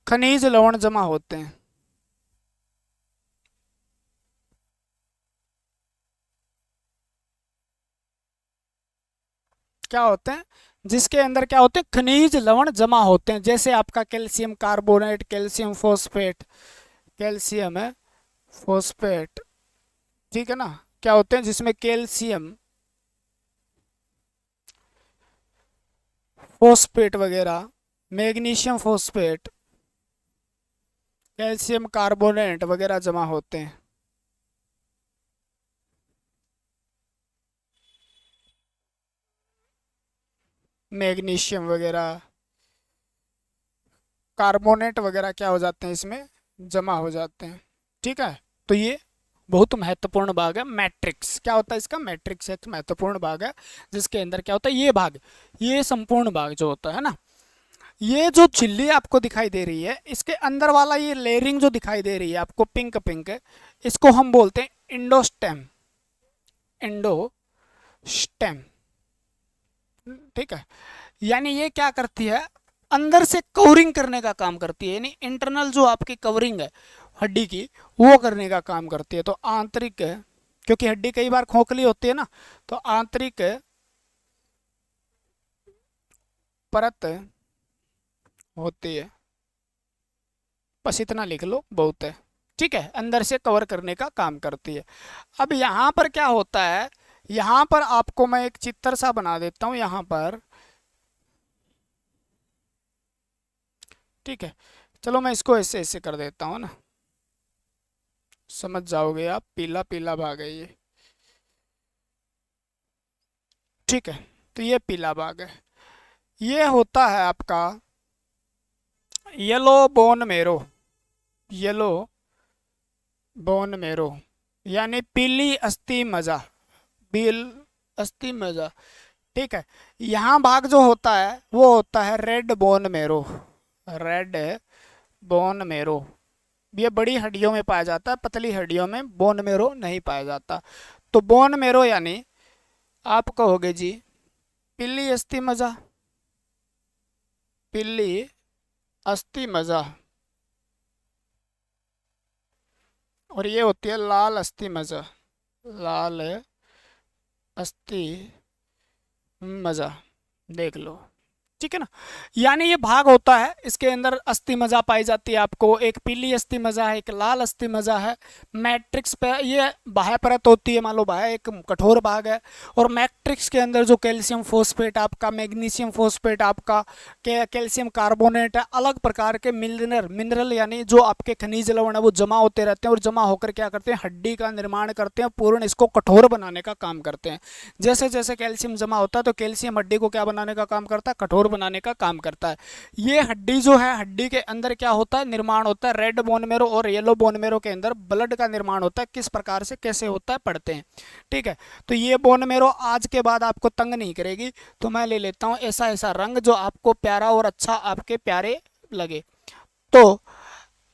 खनिज लवण जमा होते हैं। क्या होते हैं? जिसके अंदर क्या होते हैं? खनिज लवण जमा होते हैं। जैसे आपका calcium carbonate, calcium phosphate, calcium है फॉस्फेट। ठीक है ना? क्या होते हैं? जिसमें कैल्शियम फॉस्फेट वगैरह, मैग्नीशियम फॉस्फेट, कैल्शियम कार्बोनेट वगैरह जमा होते हैं। मैग्नीशियम वगैरह, कार्बोनेट वगैरह क्या हो जाते हैं? इसमें जमा हो जाते हैं। ठीक है, तो ये बहुत महत्वपूर्ण भाग है मैट्रिक्स। क्या होता है इसका? मैट्रिक्स एक महत्वपूर्ण भाग है, जिसके अंदर क्या होता है? ये भाग, ये संपूर्ण भाग जो होता है ना, ये जो झिल्ली आपको दिखाई दे रही है, इसके अंदर वाला ये लेयरिंग जो दिखाई दे रही है आपको पिंक पिंक, इसको हम बोलते हैं इंडोस्टेम। इंडोस्टेम। ठीक है, यानी ये क्या करती है? अंदर से कवरिंग करने का काम करती है। यानी इंटरनल जो आपकी कवरिंग है हड्डी की, वो करने का काम करती है। तो आंतरिक, क्योंकि हड्डी कई बार खोखली होती है ना, तो आंतरिक परत होती है। बस इतना लिख लो, बहुत है। ठीक है, अंदर से कवर करने का काम करती है। अब यहाँ पर क्या होता है? यहाँ पर आपको मैं एक चित्र सा बना देता हूँ यहाँ पर। ठीक है, चलो मैं इसको ऐसे ऐसे कर देता हूँ ना, समझ जाओगे आप। पीला पीला भाग है ये। ठीक है, तो ये पीला भाग है। ये होता है आपका yellow bone marrow. Yellow bone marrow, यानी पीली अस्थि मज्जा, पील अस्थि मज्जा। ठीक है, यहाँ भाग जो होता है वो होता है red bone marrow. Red bone marrow, ये बड़ी हड्डियों में पाया जाता है, पतली हड्डियों में बोन मेरो नहीं पाया जाता। तो बोन मेरो यानी आप कहोगे जी पीली अस्थि मज्जा, पीली अस्थि मज्जा। और ये होती है लाल अस्थि मज्जा, लाल अस्थि मज्जा। देख लो। ठीक है ना? यानी ये भाग होता है, इसके अंदर अस्थि मज्जा पाई जाती है आपको। एक पीली अस्थि मज्जा है, एक लाल अस्थि मज्जा है। मैट्रिक्स पे ये बाह्य परत होती है, मान लो बाह्य एक कठोर भाग है। और मैट्रिक्स के अंदर जो कैल्शियम फॉस्फेट आपका, मैग्नीशियम फॉस्फेट आपका, कैल्शियम कार्बोनेट है, अलग प्रकार के मिनरल मिनरल यानी जो आपके खनिज लवण है वो जमा होते रहते हैं। और जमा होकर क्या करते हैं? हड्डी का निर्माण करते हैं, पूर्ण इसको कठोर बनाने का काम करते हैं। जैसे जैसे कैल्शियम जमा होता है तो कैल्शियम हड्डी को क्या बनाने का काम करता है? कठोर बनाने का काम करता है। ये हड्डी जो है, हड्डी के अंदर क्या होता है? निर्माण होता है। रेड बोन मेरो और येलो बोन मेरो के अंदर ब्लड का निर्माण होता है। किस प्रकार से, कैसे होता है, पढ़ते हैं। ठीक है, तो ये बोन मेरो आज के बाद आपको तंग नहीं करेगी। तो मैं ले लेता हूँ ऐसा ऐसा रंग जो आपको प्यारा और अच्छा, आपके प्यारे लगे। तो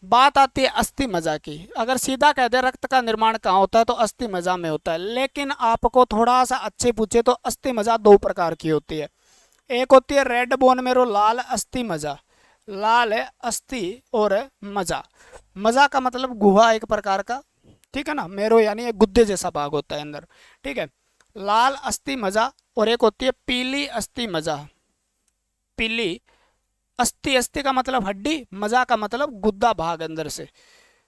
बात आती है अस्थि मज्जा की। अगर सीधा कह दे रक्त का निर्माण कहाँ होता है, तो अस्थि मज्जा में होता है। लेकिन आपको थोड़ा सा अच्छे पूछे तो अस्थि मज्जा दो प्रकार की होती है। एक होती है रेड बोन मेरो, लाल अस्थि मज्जा। लाल है अस्थि और मज्जा। मज्जा का मतलब गुहा एक प्रकार का। ठीक है ना? मेरो यानी एक गुद्दे जैसा भाग होता है अंदर। ठीक है, लाल अस्थि मज्जा और एक होती है पीली अस्थि मज्जा। पीली अस्थि, अस्थि का मतलब हड्डी, मज्जा का मतलब गुद्दा भाग अंदर से,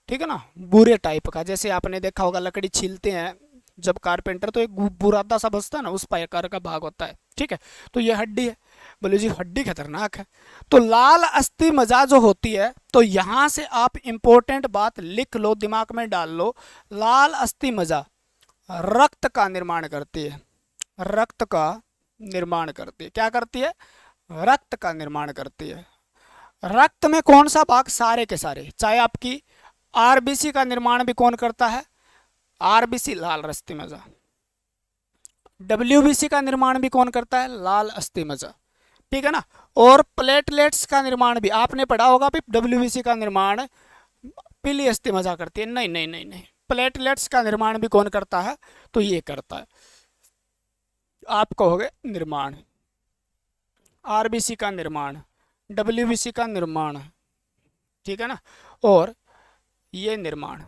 ठीक है ना, बुरे टाइप का। जैसे आपने देखा होगा लकड़ी छीलते हैं जब कारपेंटर, तो एक बुरादा सा बसता है ना, उस प्रकार का भाग होता है, ठीक है। तो ये हड्डी है। बोले जी हड्डी खतरनाक है। तो लाल अस्थि मज्जा जो होती है, तो यहां से आप इंपॉर्टेंट बात लिख लो, दिमाग में डाल लो। लाल अस्थि मज्जा रक्त का निर्माण करती है। रक्त का निर्माण करती है। क्या करती है? रक्त का निर्माण करती है। रक्त में कौन सा भाग? सारे के सारे। चाहे आपकी आरबीसी का निर्माण भी कौन करता है? आरबीसी, लाल अस्थि मज्जा। डब्ल्यूबीसी का निर्माण भी कौन करता है? लाल अस्थि मज्जा, ठीक है ना। और प्लेटलेट्स का निर्माण भी आपने पढ़ा होगा भी, डब्ल्यूबीसी का निर्माण पीली अस्थि मज्जा करती है। नहीं नहीं नहीं नहीं, प्लेटलेट्स का निर्माण भी कौन करता है? तो ये करता है। आप कहोगे निर्माण, आरबीसी का निर्माण, डब्ल्यूबीसी का निर्माण, ठीक है ना, और ये निर्माण।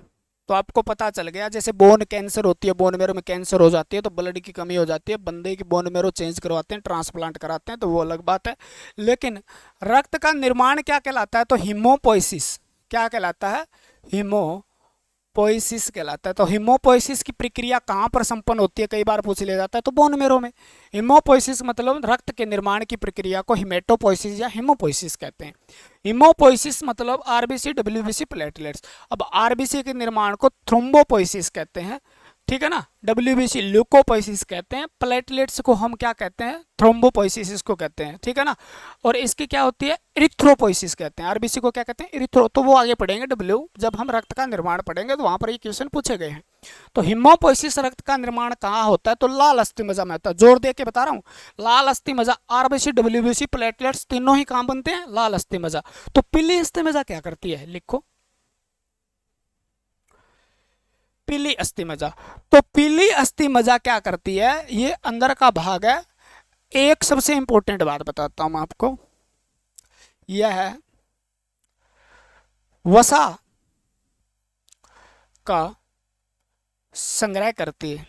तो आपको पता चल गया। जैसे बोन कैंसर होती है, बोन मेरो में कैंसर हो जाती है, तो ब्लड की कमी हो जाती है, बंदे की बोन मेरो चेंज करवाते हैं, ट्रांसप्लांट कराते हैं, तो वो अलग बात है। लेकिन रक्त का निर्माण क्या कहलाता है? तो हीमोपोइसिस। क्या कहलाता है? हीमोपोइसिस कहलाता है। तो हीमोपोइसिस की प्रक्रिया कहाँ पर संपन्न होती है? कई बार पूछ लिया जाता है। तो बोन मेरो में। हीमोपोइसिस मतलब रक्त के निर्माण की प्रक्रिया को हिमेटोपोइसिस या हीमोपोइसिस कहते हैं। हीमोपोइसिस मतलब आरबीसी, डब्ल्यूबीसी, प्लेटलेट्स। अब आरबीसी के निर्माण को थ्रोम्बोपोइसिस कहते हैं, ठीक है ना। डब्ल्यूबीसी ल्यूकोपोइसिस कहते हैं, प्लेटलेट्स को हम क्या कहते हैं? थ्रोम्बोपोइसिस इसको कहते हैं, ठीक है ना। और इसकी क्या होती है? इरिथ्रोपोइसिस कहते हैं। आरबीसी को क्या कहते हैं? इरिथ्रो। तो वो आगे पढ़ेंगे डब्ल्यू, जब हम रक्त का निर्माण पढ़ेंगे तो वहां पर ये क्वेश्चन पूछे गए हैं। तो हीमोपोइसिस रक्त का निर्माण कहाँ होता है? तो लाल अस्थि मज्जा में होता है। जोर दे के बता रहा हूँ, लाल अस्थि मज्जा, आरबीसी, डब्ल्यूबीसी, प्लेटलेट्स तीनों ही कहाँ बनते हैं? लाल अस्थि मज्जा। तो पीली अस्थि मज्जा क्या करती है? लिखो, पीली अस्थि मज्जा। तो पीली अस्थि मज्जा क्या करती है? ये अंदर का भाग है। एक सबसे इंपॉर्टेंट बात बताता हूं आपको, यह है वसा का संग्रह करती है।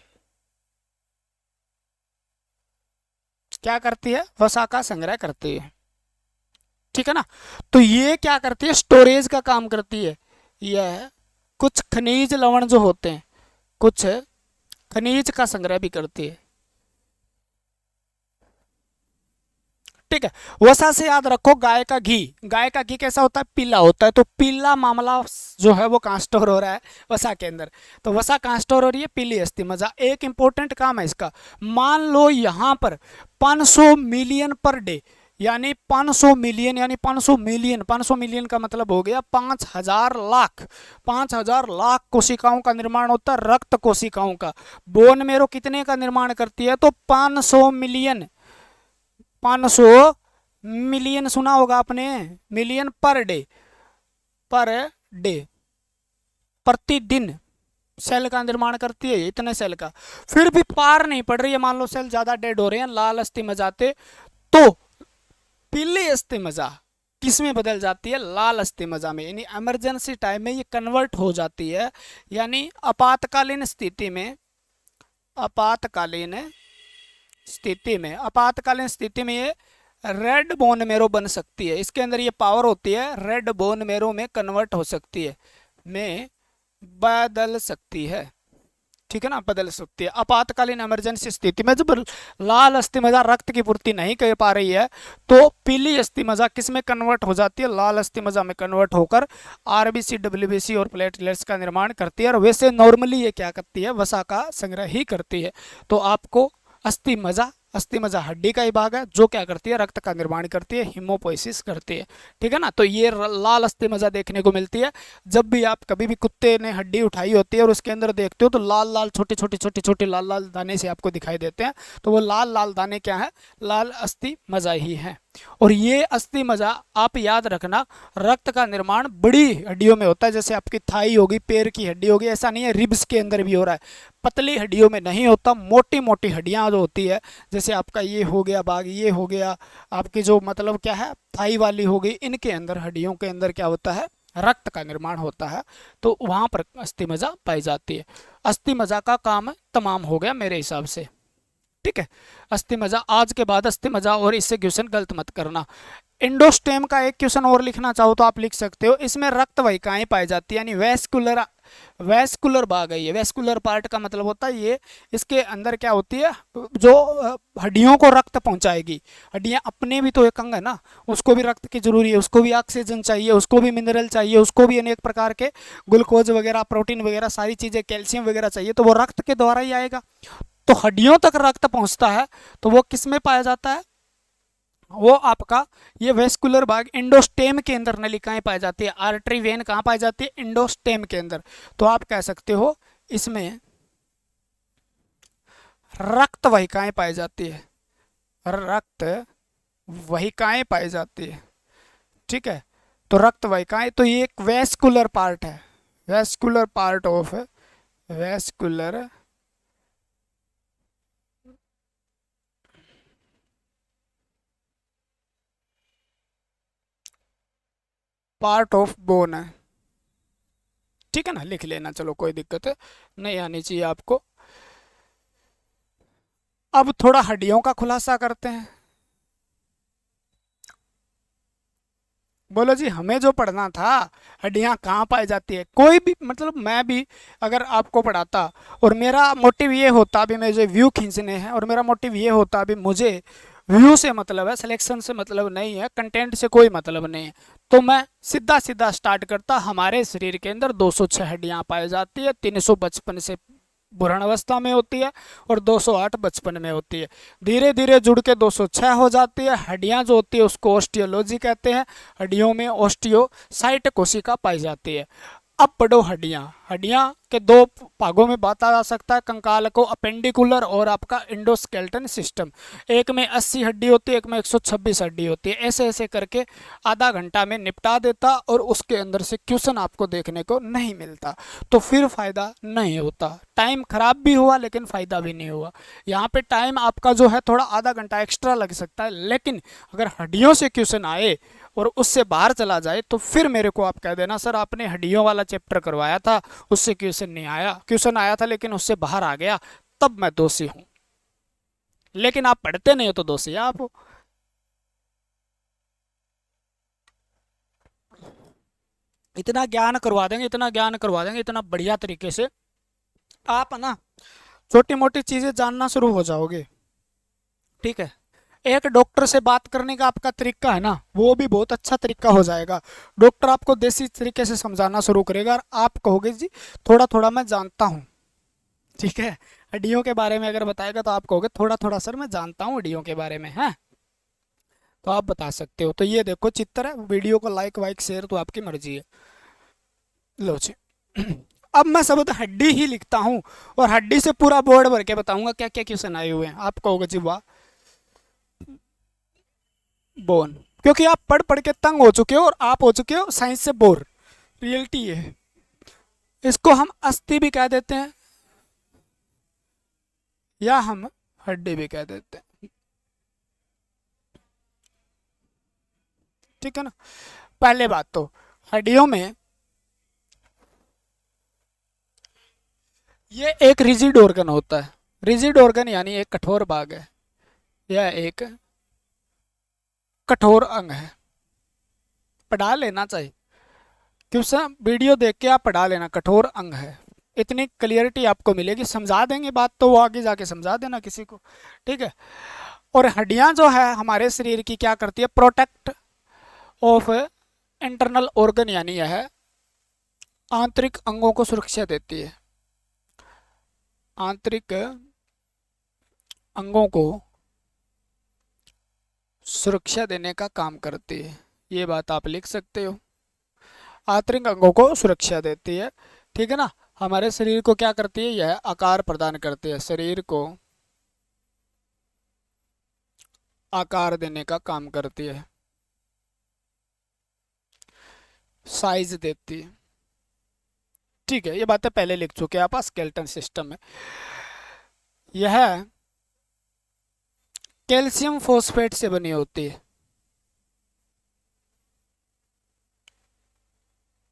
क्या करती है? वसा का संग्रह करती है, ठीक है ना। तो ये क्या करती है? स्टोरेज का काम करती है। यह कुछ खनिज लवण जो होते हैं, कुछ खनिज का संग्रह भी करती है, ठीक है। वसा से याद रखो गाय का घी। गाय का घी कैसा होता है? पीला होता है। तो पीला मामला जो है वो कहाँ स्टोर हो रहा है? वसा के अंदर। तो वसा कहाँ स्टोर हो रही है? पीली अस्थि मज्जा। एक इंपॉर्टेंट काम है इसका। मान लो यहां पर 500 मिलियन पर डे, यानी 500 मिलियन, यानी 500 मिलियन, 500 मिलियन का मतलब हो गया 5000 लाख। 5000 लाख कोशिकाओं का निर्माण होता है, रक्त कोशिकाओं का। बोन मेरो कितने का निर्माण करती है? तो 500 मिलियन। 500 मिलियन सुना होगा आपने, million per day, per day, प्रतिदिन सेल का निर्माण करती है, इतने सेल का। फिर भी पार नहीं पड़ रही है, मान लो सेल ज्यादा डेड हो रहे हैं, लाल अस्थि मज्जाते, तो पीली अस्थि मज्जा किस में बदल जाती है? लाल अस्थि मज्जा में। यानी इमरजेंसी टाइम में ये कन्वर्ट हो जाती है, यानी आपातकालीन स्थिति में, आपातकालीन स्थिति में, आपातकालीन स्थिति में ये रेड बोन मेरो बन सकती है। इसके अंदर ये पावर होती है, रेड बोन मेरो में कन्वर्ट हो सकती है, में बदल सकती है, ठीक है ना, बदल सकती है। आपातकालीन इमरजेंसी स्थिति में जब लाल अस्थि मज्जा रक्त की पूर्ति नहीं कर पा रही है, तो पीली अस्थि मज्जा किस में कन्वर्ट हो जाती है? लाल अस्थि मज्जा में कन्वर्ट होकर आरबीसी, डब्ल्यूबीसी और प्लेटलेट्स का निर्माण करती है। और वैसे नॉर्मली ये क्या करती है? वसा का संग्रह ही करती है। तो आपको अस्थि मज्जा, अस्थि मज्जा हड्डी का ही भाग है जो क्या करती है? रक्त का निर्माण करती है, हीमोपोइसिस करती है, ठीक है ना। तो ये लाल अस्थि मज्जा देखने को मिलती है। जब भी आप कभी भी कुत्ते ने हड्डी उठाई होती है और उसके अंदर देखते हो तो लाल लाल छोटे छोटे छोटे छोटे लाल लाल दाने से आपको दिखाई देते हैं। तो वो लाल लाल दाने क्या है? लाल अस्थि मज्जा ही है। और ये अस्थि मज्जा आप याद रखना, रक्त का निर्माण बड़ी हड्डियों में होता है, जैसे आपकी थाई होगी, पैर की हड्डी होगी, ऐसा नहीं है रिब्स के अंदर भी हो रहा है, पतली हड्डियों में नहीं होता। मोटी मोटी हड्डियां जो होती है, जैसे आपका ये हो गया भाग, ये हो गया आपकी जो मतलब क्या है थाई वाली हो गई, इनके अंदर हड्डियों के अंदर क्या होता है? रक्त का निर्माण होता है। तो वहां पर अस्थि मज्जा पाई जाती है। अस्थि मज्जा का काम तमाम हो गया मेरे हिसाब से। ठीक है। अस्थि मज्जा, आज के बाद अस्थि मज्जा, और इससे क्वेश्चन गलत मत करना। इंडोस्टेम का एक क्वेश्चन और लिखना चाहो तो आप लिख सकते हो। इसमें रक्त वाहिकाएं पाई जाती है, यानी वेस्कुलर, वेस्कुलर भाग है ये। वेस्कुलर पार्ट का मतलब होता है ये, इसके अंदर क्या होती है, जो हड्डियों को रक्त पहुंचाएगी। हड्डियां अपने भी तो एक अंग है ना, उसको भी रक्त की जरूरी है, उसको भी ऑक्सीजन चाहिए, उसको भी मिनरल चाहिए, उसको भी अनेक प्रकार के ग्लूकोज वगैरह, प्रोटीन वगैरह, सारी चीजें, कैल्शियम वगैरह चाहिए, तो वो रक्त के द्वारा ही आएगा। तो हड्डियों तक रक्त पहुंचता है, तो वो किस में पाया जाता है, वो आपका ये वेस्कुलर भाग इंडोस्टेम के अंदर नलिकाएं पाई जाती है। आर्टरी वेन कहाँ पाई जाती है, इंडोस्टेम के अंदर। तो आप कह सकते हो इसमें रक्त वाहिकाएं पाई जाती है, रक्त वाहिकाएं पाई जाती है। ठीक है, तो रक्त वाहिकाएं, तो ये एक वेस्कुलर पार्ट है, vascular part of, vascular part of bone है। ठीक है ना, लिख लेना, चलो कोई दिक्कत है नहीं आनी चाहिए आपको। अब थोड़ा हड्डियों का खुलासा करते हैं। बोलो जी, हमें जो पढ़ना था, हड्डियां कहाँ पाई जाती है, कोई भी, मतलब मैं भी अगर आपको पढ़ाता और मेरा मोटिव ये होता, अभी मुझे व्यू खींचने हैं, और मेरा मोटिव ये होता, अभी मुझे व्यू से मतलब है, सिलेक्शन से मतलब नहीं है, कंटेंट से कोई मतलब नहीं है, तो मैं सीधा सीधा स्टार्ट करता। हमारे शरीर के अंदर 206 हड्डियां पाई जाती है, 355 से भ्रूण अवस्था में होती है, और 208 बचपन में होती है। धीरे धीरे जुड़ के 206 हो जाती है। हड्डियां जो होती है उसको ऑस्टियोलॉजी कहते हैं। हड्डियों में ऑस्टियोसाइट कोशिका पाई जाती है। अब पढ़ो हड्डियां। हड्डियां के दो भागों में बांटा जा सकता है, कंकाल को अपेंडिकुलर और आपका इंडोस्केलेटन सिस्टम। एक में 80 हड्डी होती है, एक में 126 हड्डी होती है। ऐसे ऐसे करके आधा घंटा में निपटा देता, और उसके अंदर से क्वेश्चन आपको देखने को नहीं मिलता, तो फिर फायदा नहीं होता। टाइम खराब भी हुआ लेकिन फायदा भी नहीं हुआ। यहाँ पे टाइम आपका जो है थोड़ा आधा घंटा एक्स्ट्रा लग सकता है, लेकिन अगर हड्डियों से क्वेश्चन आए और उससे बाहर चला जाए तो फिर मेरे को आप कह देना, सर आपने हड्डियों वाला चैप्टर करवाया था, उससे क्वेश्चन नहीं आया, क्वेश्चन आया था लेकिन उससे बाहर आ गया, तब मैं दोषी हूं। लेकिन आप पढ़ते नहीं हो तो दोषी आप हो। इतना ज्ञान करवा देंगे, इतना ज्ञान करवा देंगे, इतना बढ़िया तरीके से, आप ना छोटी मोटी चीजें जानना शुरू हो जाओगे। ठीक है, एक डॉक्टर से बात करने का आपका तरीका है ना, वो भी बहुत अच्छा तरीका हो जाएगा। डॉक्टर आपको देसी तरीके से समझाना शुरू करेगा, और आप कहोगे जी थोड़ा थोड़ा मैं जानता हूँ। ठीक है, हड्डियों के बारे में अगर बताएगा तो आप कहोगे थोड़ा थोड़ा सर मैं जानता हूँ हड्डियों के बारे में है, तो आप बता सकते हो। तो ये देखो चित्र है, वीडियो को लाइक वाइक शेयर तो आपकी मर्जी है। लो जी। अब मैं शब्द हड्डी ही लिखता हूँ, और हड्डी से पूरा बोर्ड भर के बताऊंगा क्या क्या क्वेश्चन आए हुए हैं। आप कहोगे जी वाह, बोन, क्योंकि आप पढ़ पढ़ के तंग हो चुके हो, और आप हो चुके हो साइंस से बोर। रियलिटी ये है। इसको हम अस्थि भी कह देते हैं, या हम हड्डी भी कह देते हैं। ठीक है ना। पहले बात तो हड्डियों में ये एक रिजिड ऑर्गन होता है। रिजिड ऑर्गन यानी एक कठोर भाग है, यह एक कठोर अंग है। पढ़ा लेना चाहिए, क्योंकि वीडियो देख के आप पढ़ा लेना, कठोर अंग है, इतनी क्लियरिटी आपको मिलेगी। समझा देंगे बात तो वो आगे जाके समझा देना किसी को। ठीक है, और हड्डियां जो है हमारे शरीर की क्या करती है, प्रोटेक्ट ऑफ इंटरनल ऑर्गन, यानी यह आंतरिक अंगों को सुरक्षा देती है। आंतरिक अंगों को सुरक्षा देने का काम करती है, ये बात आप लिख सकते हो। आंतरिक अंगों को सुरक्षा देती है। ठीक है ना। हमारे शरीर को क्या करती है, यह आकार प्रदान करती है, शरीर को आकार देने का काम करती है, साइज देती है। ठीक है, ये बातें पहले लिख चुके हैं आप, स्केलेटन सिस्टम में यह कैल्शियम फॉस्फेट से बनी होती है।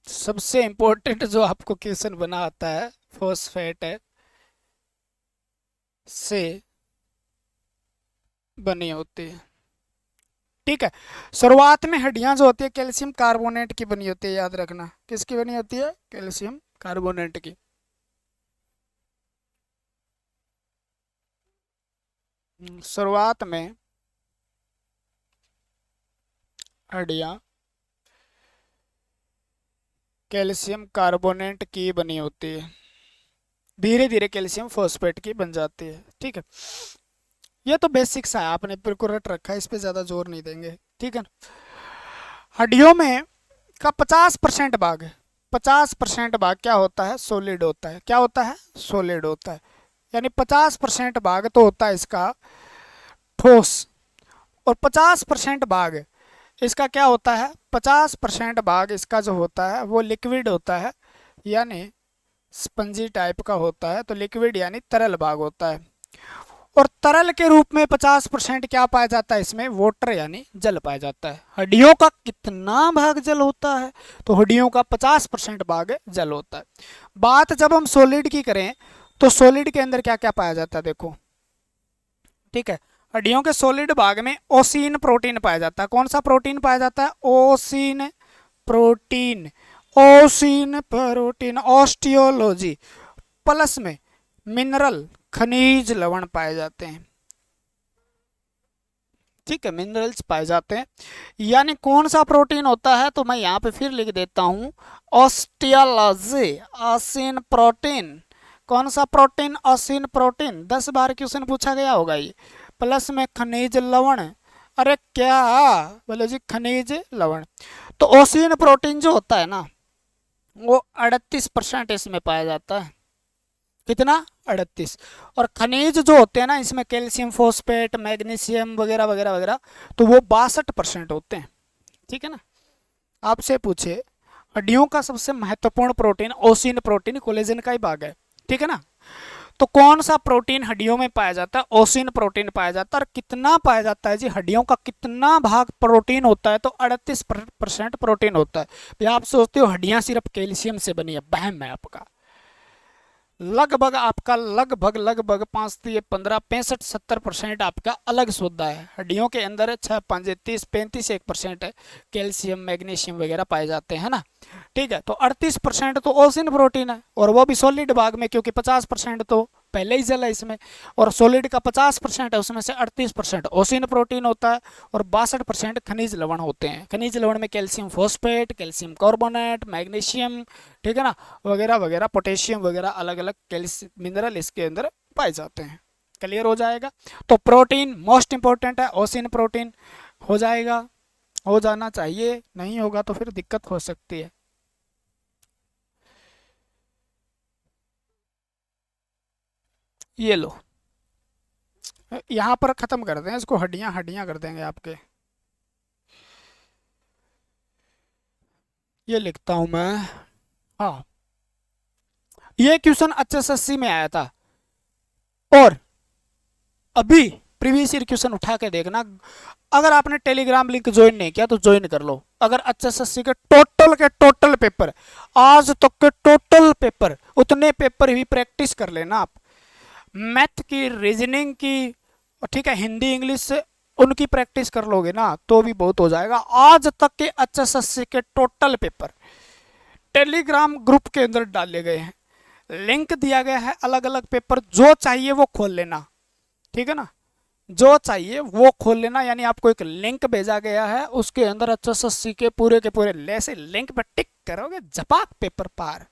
सबसे इंपॉर्टेंट जो आपको क्वेश्चन बना आता है, फॉस्फेट से बनी होती है। ठीक है, शुरुआत में हड्डियां जो होती है कैल्शियम कार्बोनेट की बनी होती है, याद रखना किसकी बनी होती है, कैल्शियम कार्बोनेट की। शुरुआत में हड्डियां कैल्शियम कार्बोनेट की बनी होती है, धीरे धीरे कैल्शियम फॉस्फेट की बन जाती है। ठीक है, ये तो बेसिक्स है, आपने बिल्कुल रट रखा है, इस पे ज्यादा जोर नहीं देंगे। ठीक है, हड्डियों में का 50% भाग है, 50% भाग क्या होता है, सॉलिड होता है। क्या होता है, सॉलिड होता है। यानी 50% भाग तो होता है इसका ठोस, और 50% भाग इसका क्या होता है, 50% भाग इसका जो होता है वो लिक्विड होता है, यानी स्पंजी टाइप का होता है। तो लिक्विड यानी तरल भाग होता है। और तरल के रूप में 50% क्या पाया जाता है इसमें, वाटर यानी जल पाया जाता है। हड्डियों का कितना भाग जल होता है, तो हड्डियों का 50% भाग जल होता है। बात जब हम सॉलिड की करें तो सॉलिड के अंदर क्या क्या पाया जाता है, देखो। ठीक है, हड्डियों के सॉलिड भाग में ओसीन प्रोटीन पाया जाता है। कौन सा प्रोटीन पाया जाता है, ossein protein. Ossein protein, osteology. Plus में मिनरल खनिज लवण पाए जाते हैं। ठीक है, मिनरल्स पाए जाते हैं। यानी कौन सा प्रोटीन होता है, तो मैं यहाँ पे फिर लिख देता हूँ, ऑस्टियोलॉजी, ओसीन प्रोटीन। कौन सा प्रोटीन, ओसीन प्रोटीन। 10 बार क्वेश्चन पूछा गया होगा ये। प्लस में खनिज लवण। अरे क्या बोले जी, खनिज लवण। तो ओसीन प्रोटीन जो होता है ना, वो 38% इसमें पाया जाता है। कितना, 38। और खनिज जो होते हैं ना इसमें, कैल्शियम फॉस्फेट, मैग्नीशियम वगैरह वगैरह वगैरह, तो वो 62% होते हैं। ठीक है ना, आपसे पूछे हड्डियों का सबसे महत्वपूर्ण प्रोटीन ओसीन प्रोटीन, कोलेजन का ही भाग है। ठीक है ना, तो कौन सा प्रोटीन हड्डियों में पाया जाता है, ओसीन प्रोटीन पाया जाता है। और कितना पाया जाता है जी, हड्डियों का कितना भाग प्रोटीन होता है, तो 38% प्रोटीन होता है। भाई आप सोचते हो हड्डियां सिर्फ कैल्शियम से बनी है, वहम है आपका। लगभग आपका लगभग 5 से 15 65-70% आपका अलग सौदा है। हड्डियों के अंदर 6 5 30 35 1% है कैल्शियम मैग्नीशियम वगैरह पाए जाते हैं ना। ठीक है, तो 38% तो ओसिन प्रोटीन है, और वो भी सॉलिड भाग में, क्योंकि 50% तो पहले ही जल है इसमें। और सॉलिड का 50% है, उसमें से 38% ओसिन प्रोटीन होता है, और 62% खनिज लवण होते हैं। खनिज लवण में calcium phosphate, calcium carbonate, magnesium, ठीक है ना, वगैरह वगैरह, पोटेशियम वगैरह, अलग अलग कैल्शियम मिनरल इसके अंदर पाए जाते हैं। क्लियर हो जाएगा। तो प्रोटीन मोस्ट इंपॉर्टेंट है, ओसिन प्रोटीन हो जाएगा, हो जाना चाहिए, नहीं होगा तो फिर दिक्कत हो सकती है। ये लो, यहाँ पर खत्म कर दें इसको, हड्डियां हड्डियां कर देंगे आपके। ये लिखता हूं मैं। हाँ, ये क्वेश्चन HSSC में आया था, और अभी प्रीवियस ईयर क्वेश्चन उठा के देखना। अगर आपने टेलीग्राम लिंक ज्वाइन नहीं किया तो ज्वाइन कर लो। अगर HSSC के टोटल पेपर, आज तक के टोटल पेपर, उतने पेपर भी प्रैक्टिस कर लेना आप। मैथ की, रीजनिंग की, ठीक है, हिंदी इंग्लिश से उनकी प्रैक्टिस कर लोगे ना तो भी बहुत हो जाएगा। आज तक के HSSC के टोटल पेपर टेलीग्राम ग्रुप के अंदर डाले गए हैं, लिंक दिया गया है। अलग अलग पेपर जो चाहिए वो खोल लेना, ठीक है ना, जो चाहिए वो खोल लेना। यानी आपको एक लिंक भेजा गया है, उसके अंदर HSSC के पूरे जैसे लिंक पर टिक करोगे झपाक पेपर पार,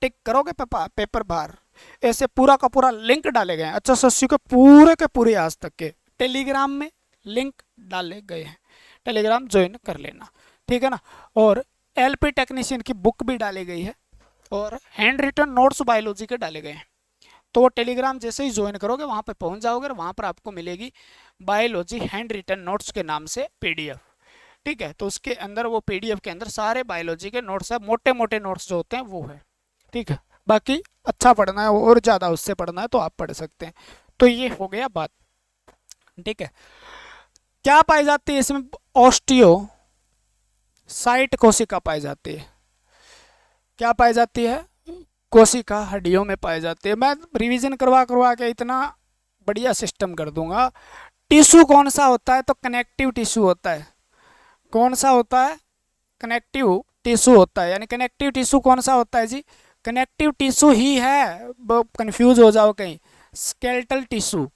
टिक करोगे पेपर पार, ऐसे पूरा का पूरा लिंक डाले गए हैं HSSC के पूरे आज तक के टेलीग्राम में लिंक डाले गए हैं। टेलीग्राम ज्वाइन कर लेना, ठीक है ना। और LP टेक्नीशियन की बुक भी डाली गई है, और हैंड रिटन नोट्स बायोलॉजी के डाले गए हैं। तो वो टेलीग्राम जैसे ही ज्वाइन करोगे वहां पर पहुंच जाओगे, और वहां पर आपको मिलेगी बायोलॉजी हैंड रिटन नोट्स के नाम से PDF। ठीक है, तो उसके अंदर वो PDF के अंदर सारे बायोलॉजी के नोट्स है, मोटे मोटे नोट्स जो होते हैं वो है। ठीक है, बाकी अच्छा पढ़ना है और ज़्यादा उससे पढ़ना है तो आप पढ़ सकते हैं। तो ये हो गया बात। ठीक है, क्या पाई जाती है इसमें, ऑस्टियो साइट कोशिका पाई जाती है। क्या पाई जाती है, कोशिका हड्डियों में पाई जाती है। मैं रिवीजन करवा करवा के इतना बढ़िया सिस्टम कर दूंगा, टिश्यू कौन सा होता है? तो कनेक्टिव टिश्यू होता है। कौन सा होता है? कनेक्टिव टिश्यू होता है। यानी कनेक्टिव टिश्यू कौन सा होता है जी? कनेक्टिव टिश्यू ही है, कंफ्यूज हो जाओ कहीं। स्केलेटल टिश्यू,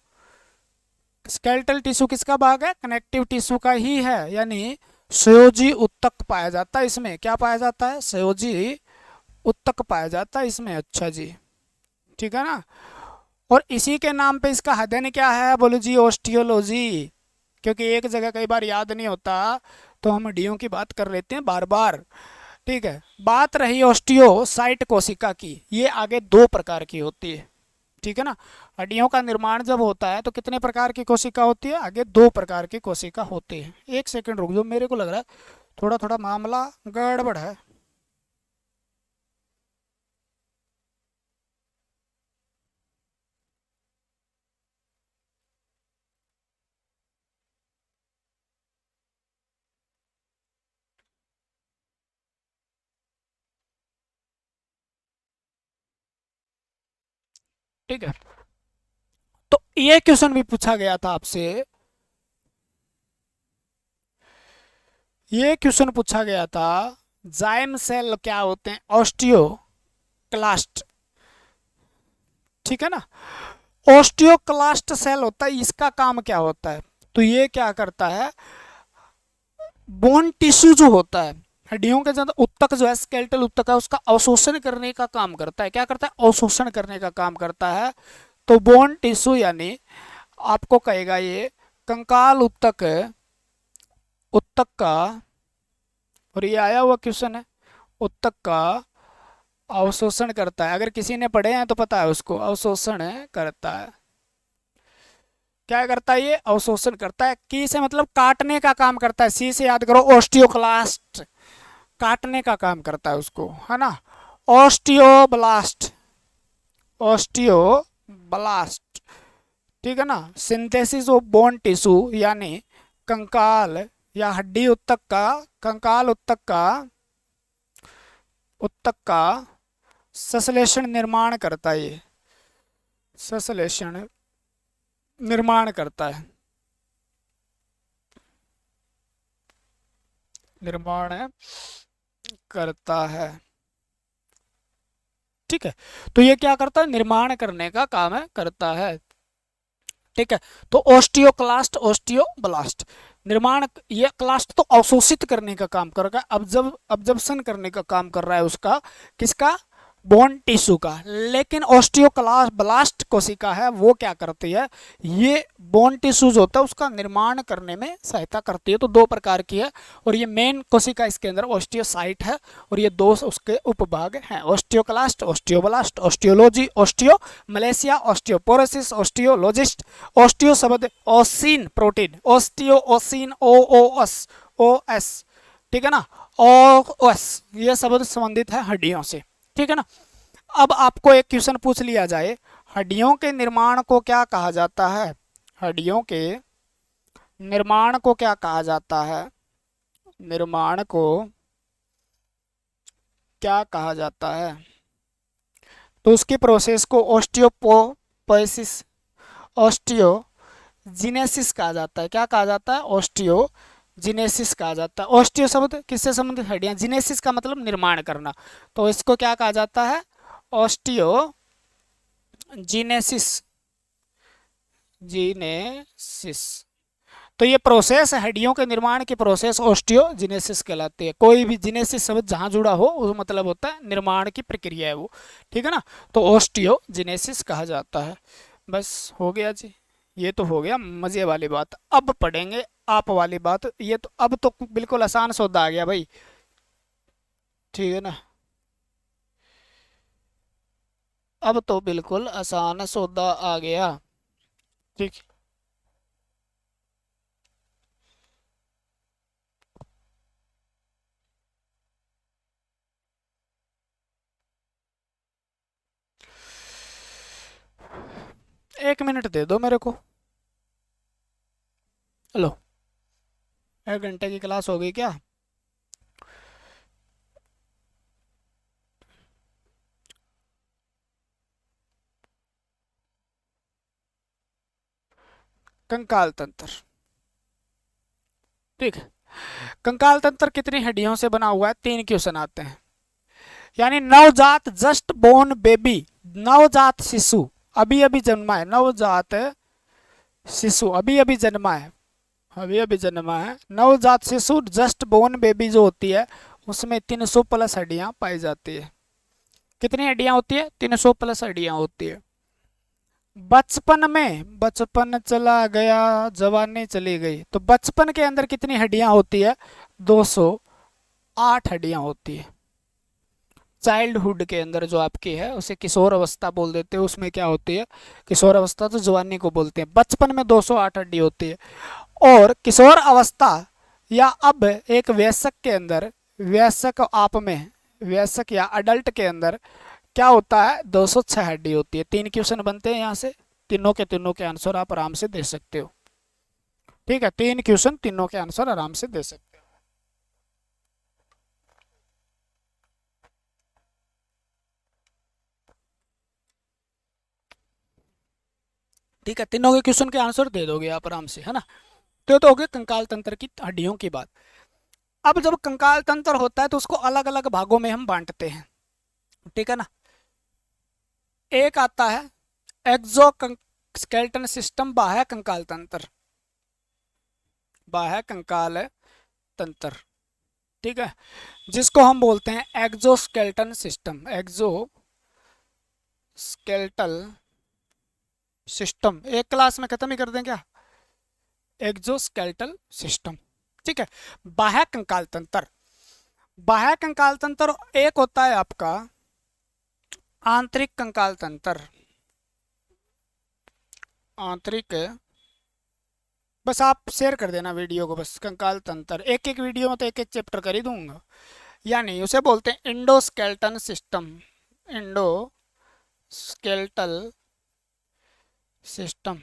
स्केलेटल टिश्यू किसका भाग है? कनेक्टिव टिश्यू का ही है। यानी संयोजी उत्तक पाया जाता है इसमें। क्या पाया जाता है? संयोजी उत्तक पाया जाता है इसमें। अच्छा जी, ठीक है ना। और इसी के नाम पे इसका अध्ययन क्या है? बोलो जी, ऑस्टियोलॉजी। क्योंकि एक जगह कई बार याद नहीं होता तो हम हड्डियों की बात कर लेते हैं बार बार। ठीक है, बात रही ऑस्टियोसाइट कोशिका की, ये आगे दो प्रकार की होती है। ठीक है ना। हड्डियों का निर्माण जब होता है तो कितने प्रकार की कोशिका होती है? आगे दो प्रकार की कोशिका होती है। एक सेकंड रुक जाओ, मेरे को लग रहा है थोड़ा थोड़ा मामला गड़बड़ है। ठीक है, तो ये क्वेश्चन भी पूछा गया था आपसे। ये क्वेश्चन पूछा गया था, जाइम सेल क्या होते हैं? ऑस्टियोक्लास्ट। ठीक है ना। ऑस्टियोक्लास्ट सेल होता है, इसका काम क्या होता है? तो ये क्या करता है? बोन टिश्यू जो होता है, हड्डियों के अंदर उत्तक जो है, स्केलेटल उत्तक है, उसका अवशोषण करने का काम करता है। क्या करता है? अवशोषण करने का काम करता है। तो बोन टिश्यू यानी आपको कहेगा ये कंकाल उत्तक, उत्तक का, और ये आया हुआ क्वेश्चन है, उत्तक का अवशोषण करता है। अगर किसी ने पढ़े हैं तो पता है उसको, अवशोषण करता है। क्या करता है? ये अवशोषण करता है। की से मतलब काटने का काम करता है। सी से याद करो, ऑस्टियोक्लास्ट, काटने का काम करता है उसको, है ना। ऑस्टियोब्लास्ट, ऑस्टियोब्लास्ट, ठीक है ना। सिंथेसिस ऑफ बोन टिश्यू यानी कंकाल या हड्डी उत्तक का, कंकाल उत्तक का, उत्तक का संश्लेषण निर्माण करता है। ये संश्लेषण निर्माण करता है, निर्माण करता है। ठीक है, तो ये क्या करता है? निर्माण करने का काम है, करता है। ठीक है, तो ऑस्टियोक्लास्ट, ऑस्टियोब्लास्ट, निर्माण, ये क्लास्ट तो अवशोषित करने का काम कर रहा है, अब्जॉर्प्शन करने का काम कर रहा है उसका, किसका? बोन टिश्यू का। लेकिन ऑस्टियोक्लास्ट ब्लास्ट कोशिका है, वो क्या करती है? ये बोन टिश्यू जो होता है उसका निर्माण करने में सहायता करती है। तो दो प्रकार की है, और ये मेन कोशिका इसके अंदर ऑस्टियोसाइट है, और ये दो उसके उपभाग हैं, osteoclast, osteoblast, osteology, osteomalacia, osteoporosis, osteologist, osteo शब्द ossein protein, osteo ossein, O O S, O S, ठीक है ना, ओ एस, ये शब्द संबंधित है हड्डियों से। ठीक है ना। अब आपको एक क्वेश्चन पूछ लिया जाए, हड्डियों के निर्माण को क्या कहा जाता है? हड्डियों के निर्माण को क्या कहा जाता है? निर्माण को क्या कहा जाता है? तो उसकी प्रोसेस को ऑस्टियोपोइसिस, ऑस्टियोजिनेसिस कहा जाता है। क्या कहा जाता है? ऑस्टियोजिनेसिस कहा जाता है। ऑस्टियो शब्द किससे संबंधित? हड्डियां। जिनेसिस का मतलब निर्माण करना, तो इसको क्या कहा जाता है? ऑस्टियोजिनेसिस, जीनेसिस। तो ये प्रोसेस, हड्डियों के निर्माण की प्रोसेस ऑस्टियोजिनेसिस कहलाती है। कोई भी जिनेसिस शब्द जहां जुड़ा हो वो मतलब होता है निर्माण की प्रक्रिया है वो। ठीक है ना। तो ऑस्टियोजिनेसिस कहा जाता है। बस हो गया जी, ये तो हो गया मजे वाली बात। अब पढ़ेंगे आप वाली बात। ये तो अब तो बिल्कुल आसान सौदा आ गया भाई। ठीक है ना। अब तो बिल्कुल आसान सौदा आ गया। ठीक, एक मिनट दे दो मेरे को। हेलो, 1 घंटे की क्लास हो गई क्या? कंकाल तंत्र। ठीक है, कंकाल तंत्र कितनी हड्डियों से बना हुआ है? 3 क्वेश्चन आते हैं। यानी नवजात जस्ट बोर्न बेबी, नवजात शिशु अभी अभी जन्मा है, नवजात शिशु अभी अभी जन्मा है, अभी अभी जन्मा है, नवजात शिशु जस्ट बोर्न बेबी जो होती है उसमें 300 प्लस हड्डियां पाई जाती है। कितनी हड्डियां होती है? 300 प्लस हड्डियां होती है। बचपन में, बचपन चला गया जवानी चली गई, तो बचपन के अंदर कितनी हड्डियां होती है? 208 हड्डियां होती है। चाइल्डहुड के अंदर जो आपकी है उसे किशोर अवस्था बोल देते हैं, उसमें क्या होती है? किशोर अवस्था तो जवानी को बोलते हैं। बचपन में 208 हड्डी होती है। और किशोर अवस्था या अब एक वयस्क के अंदर, वयस्क आप में, वयस्क या अडल्ट के अंदर क्या होता है? 206 हड्डी होती है। 3 क्वेश्चन बनते हैं यहाँ से, तीनों के आंसर आप आराम से दे सकते हो। ठीक है, 3 क्वेश्चन, तीनों के आंसर आराम से दे सकते हो। ठीक है, तीनों के क्वेश्चन के आंसर दे दोगे आप आराम से, है ना। तो हो गए कंकाल तंत्र की हड्डियों की बात। अब जब कंकाल तंत्र होता है तो उसको अलग अलग भागों में हम बांटते हैं। ठीक है ना। एक आता है एक्सो स्केलेटन सिस्टम, बाह्य कंकाल तंत्र, बाह्य कंकाल तंत्र। ठीक है, जिसको हम बोलते हैं एक्सोस्केलेटन सिस्टम, एक्सोस्केलेटल सिस्टम। एक क्लास में खत्म ही कर दें क्या? एक्सोस्केलेटल सिस्टम। ठीक है, बाह्य कंकाल तंत्र। बाह्य कंकाल तंत्र एक होता है आपका आंतरिक कंकाल तंत्र, आंतरिक, बस आप शेयर कर देना वीडियो को, बस कंकाल तंत्र एक एक वीडियो में तो एक एक चैप्टर कर ही दूंगा। यानी उसे बोलते हैं इंडोस्केलेटन सिस्टम, इंडोस्केलेटल सिस्टम।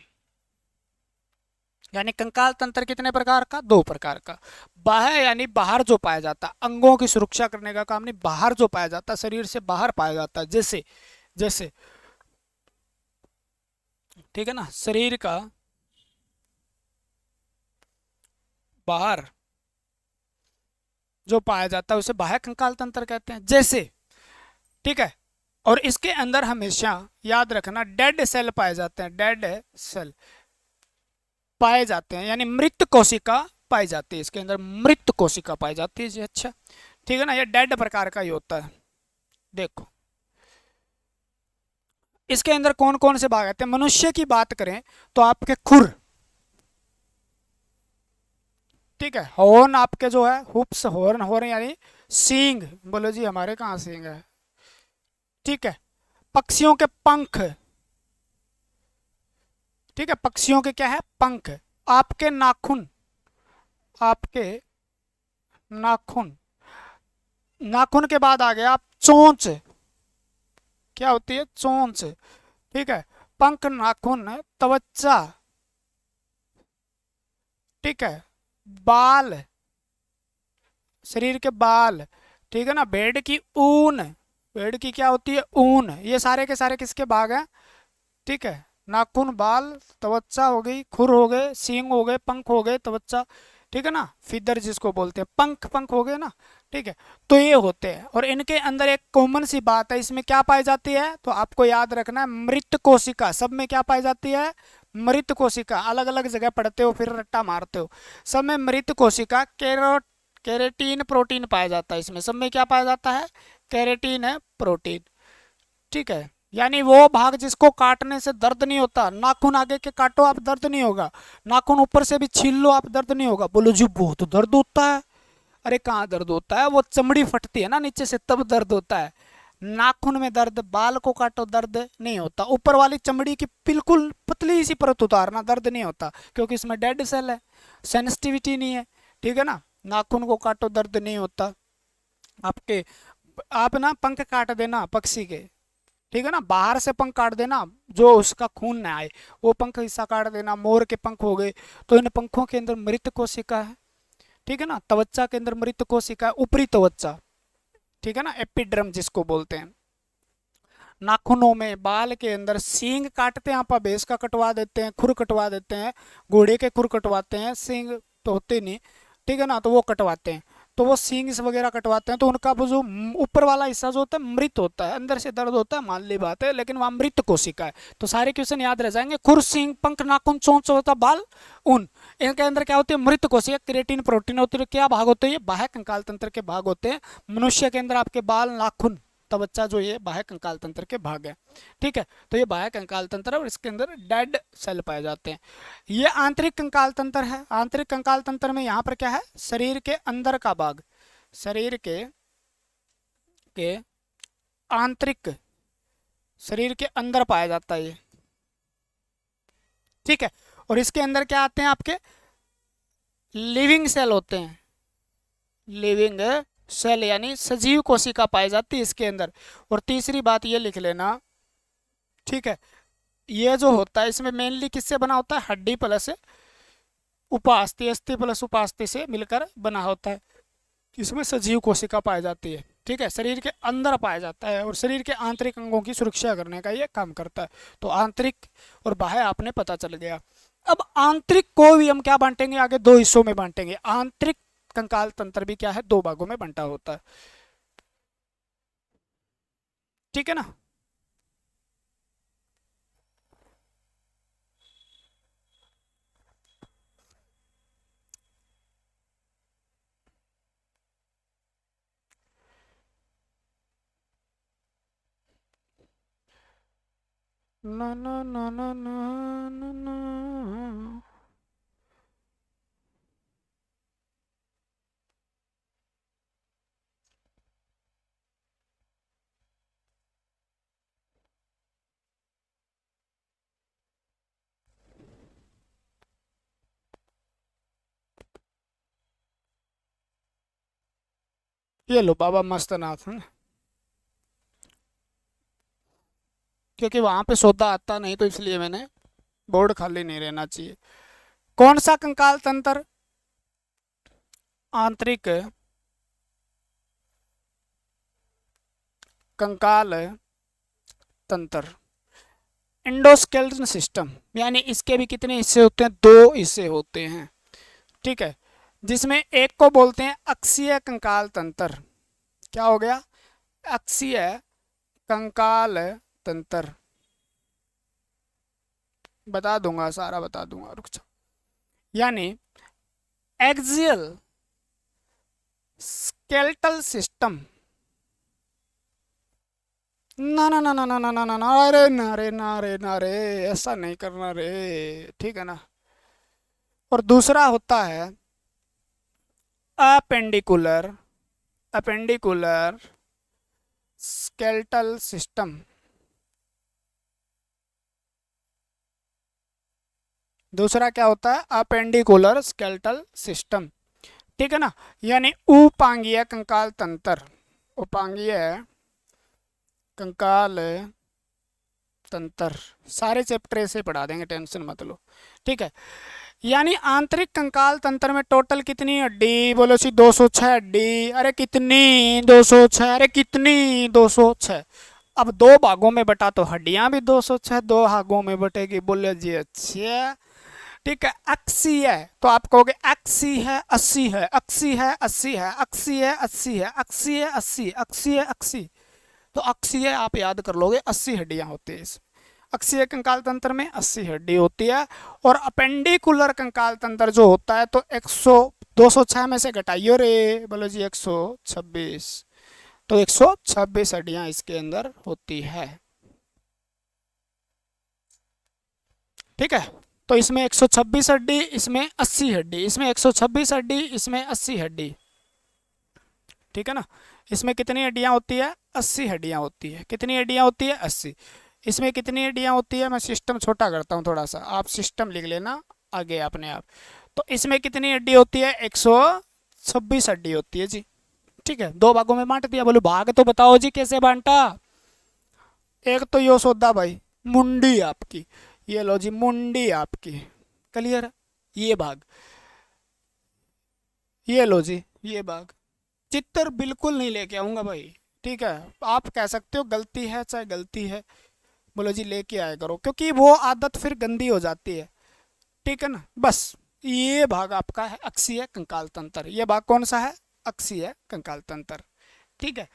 यानी कंकाल तंत्र कितने प्रकार का? 2 प्रकार का। बाह्य यानी बाहर जो पाया जाता है, अंगों की सुरक्षा करने का काम नहीं, बाहर जो पाया जाता है, शरीर से बाहर पाया जाता है, जैसे जैसे ठीक है ना, शरीर का बाहर जो पाया जाता है उसे बाह्य कंकाल तंत्र कहते हैं। जैसे, ठीक है, और इसके अंदर हमेशा याद रखना डेड सेल पाए जाते हैं, डेड सेल पाए जाते हैं, यानी मृत कोशिका पाई जाती है, इसके अंदर मृत कोशिका पाई जाती है जी। अच्छा, ठीक है ना, ये डेड प्रकार का ही होता है। देखो इसके अंदर कौन कौन से भाग आते हैं। मनुष्य की बात करें तो आपके खुर, ठीक है, हॉर्न आपके जो है, हुप्स, हॉर्न, हॉर्न यानी सींग, बोलो जी हमारे कहाँ सींग है। ठीक है, पक्षियों के पंख, ठीक है, पक्षियों के क्या है? पंख। आपके नाखून, आपके नाखून, नाखून के बाद आ गया आप चोंच, क्या होती है? चोंच। ठीक है, पंख, नाखून, त्वचा, ठीक है, बाल, शरीर के बाल, ठीक है ना, भेड़ की ऊन, भेड़ की क्या होती है? ऊन। ये सारे के सारे किसके भाग हैं? ठीक है, नाखून, बाल, त्वचा हो गई, खुर हो गए, सींग हो गए, पंख हो गए, त्वचा, ठीक है ना, फिदर जिसको बोलते हैं, पंख, पंख हो गए ना। ठीक है, तो ये होते हैं। और इनके अंदर एक कॉमन सी बात है, इसमें क्या पाई जाती है? तो आपको याद रखना है मृत कोशिका। सब में क्या पाई जाती है? मृत कोशिका। अलग अलग जगह पढ़ते हो फिर रट्टा मारते हो, सब में मृत कोशिका। केरेटीन प्रोटीन पाया जाता है इसमें। सब में क्या पाया जाता है? केरेटीन है, प्रोटीन। ठीक है, यानी वो भाग जिसको काटने से दर्द नहीं होता। नाखून आगे के काटो आप, दर्द नहीं होगा। नाखून ऊपर से भी छील लो आप, दर्द नहीं होगा। बोलो जी बहुत दर्द होता है। अरे कहाँ दर्द होता है? वो चमड़ी फटती है ना नीचे से, तब दर्द होता है। नाखून में दर्द, बाल को काटो दर्द नहीं होता। ऊपर वाली चमड़ी की बिल्कुल पतली सी परत उतारना, दर्द नहीं होता, क्योंकि इसमें डेड सेल है, सेंसिटिविटी नहीं है। ठीक है ना, नाखून को काटो दर्द नहीं होता। आपके आप ना पंख काट देना पक्षी के, ठीक है ना, बाहर से पंख काट देना जो उसका खून ना आए, वो पंख हिस्सा काट देना। मोर के पंख हो गए, तो इन पंखों के अंदर मृत कोशिका है। ठीक है ना, त्वचा के अंदर मृत कोशिका है, ऊपरी त्वचा, ठीक है ना, एपिड्रम जिसको बोलते हैं। नाखूनों में, बाल के अंदर, सींग काटते हैं आप भैंस का कटवा देते हैं, खुर कटवा देते हैं, घोड़े के खुर कटवाते हैं, सींग तो होते नहीं, ठीक है ना, तो वो कटवाते हैं। तो वो सींग वगैरह कटवाते हैं तो उनका वो जो ऊपर वाला हिस्सा जो होता है मृत होता है, अंदर से दर्द होता है, मान ली बात है, लेकिन वहाँ मृत कोशिका है। तो सारे क्वेश्चन याद रह जाएंगे, खुर, सींग, पंख, नाखून, चोंच होता, बाल, ऊन, इनके अंदर क्या होती है, मृत कोशिका, क्रिएटिन, प्रोटीन होती है। क्या भाग होते हैं, ये बाह्य कंकाल तंत्र के भाग होते हैं। मनुष्य के अंदर आपके बाल, नाखून, त्वचा जो ये बाह्य कंकाल तंत्र के भाग है, ठीक है। तो ये बाह्य कंकाल तंत्र है और इसके अंदर डेड सेल पाए जाते हैं। ये आंतरिक कंकाल तंत्र है। आंतरिक कंकाल तंत्र में यहाँ पर क्या है, शरीर के अंदर का भाग, शरीर के आंतरिक, शरीर के अंदर पाया जाता है ये, ठीक है। और इसके अंदर क्या आते हैं, आपके लिविंग सेल होते हैं, लिविंग सेल यानी सजीव कोशिका पाई जाती है इसके अंदर। और तीसरी बात ये लिख लेना, ठीक है, ये जो होता है इसमें मेनली किससे बना होता है, हड्डी प्लस उपास्थि, अस्थि प्लस उपास्थि से मिलकर बना होता है। इसमें सजीव कोशिका पाई जाती है, ठीक है, शरीर के अंदर पाया जाता है और शरीर के आंतरिक अंगों की सुरक्षा करने का ये काम करता है। तो आंतरिक और बाह्य आपने पता चल गया। अब आंतरिक को भी हम क्या बांटेंगे, आगे दो हिस्सों में बांटेंगे। आंतरिक कंकाल तंत्र भी क्या है, दो भागों में बंटा होता है, ठीक है ना। ना ना ना ना ना ना ना। ये लो बाबा मस्तनाथ है, क्योंकि वहां पे सौदा आता नहीं तो इसलिए मैंने, बोर्ड खाली नहीं रहना चाहिए। कौन सा कंकाल तंत्र, आंतरिक कंकाल तंत्र, इंडोस्केलेटन सिस्टम, यानी इसके भी कितने हिस्से होते हैं, दो हिस्से होते हैं, ठीक है, जिसमें एक को बोलते हैं अक्षीय कंकाल तंत्र। क्या हो गया, अक्षीय कंकाल तंत्र, बता दूंगा, सारा बता दूंगा, रुक जाओ। यानी एक्सियल स्केलेटल सिस्टम, ना ना ना ना ना ना ना ना ना, अरे ना रे ना रे ना रे, ऐसा नहीं करना रे, ठीक है ना। और दूसरा होता है अपेंडिकुलर, अपेंडिकुलर स्केलेटल सिस्टम। दूसरा क्या होता है, अपेंडिकुलर स्केलेटल सिस्टम, ठीक है ना। यानी उपांगीय कंकाल तंत्र, उपांगीय कंकाल तंत्र, सारे चैप्टर ऐसे पढ़ा देंगे, टेंशन मत लो, ठीक है। यानी आंतरिक कंकाल तंत्र में टोटल कितनी हड्डी, बोलो सी 206 हड्डी, अरे कितनी 206, अरे कितनी 206। अब दो भागों में बटा तो हड्डियां भी 206 दो भागों में बटेगी, बोले जी अच्छा, ठीक है। अस्सी है तो आप कहोगे अस्सी है, अस्सी है, अस्सी है, अस्सी है, अस्सी है, अस्सी है, अस्सी है, अस्सी, अस्सी है, अस्सी, तो अस्सी है आप याद कर लोगे, 80 हड्डियां होती है इसमें। अक्षीय कंकाल तंत्र में 80 हड्डी होती है। और अपेंडिकुलर कंकाल तंत्र जो होता है तो 100, 206 में से घटाइयो रे, बोलो जी 126, तो 126 हड्डियां इसके अंदर होती है, ठीक है। तो इसमें 126 हड्डी, इसमें 80 हड्डी, इसमें 126 हड्डी, इसमें 80 हड्डी, ठीक है ना। इसमें कितनी हड्डियां होती है, 80 हड्डियां होती है। कितनी हड्डियां होती है, 80। इसमें कितनी हड्डियां होती है, मैं सिस्टम छोटा करता हूँ थोड़ा सा, आप सिस्टम लिख लेना आगे अपने आप। तो इसमें कितनी हड्डी होती है, 126 हड्डी होती है जी, ठीक है। दो भागों में बांट दिया, बोलो भाग तो बताओ जी कैसे बांटा। एक तो यो सौदा भाई, मुंडी आपकी, ये लो जी मुंडी आपकी, क्लियर। ये भाग, ये लो जी ये भाग, चित्र बिल्कुल नहीं लेके आऊंगा भाई, ठीक है, आप कह सकते हो गलती है चाहे गलती है, बोलो जी लेके आया करो, क्योंकि वो आदत फिर गंदी हो जाती है। ठीक है ना, बस ये भाग आपका है अक्षीय कंकाल तंत्र। ये भाग कौन सा है? अक्षीय कंकाल तंत्र। ठीक है,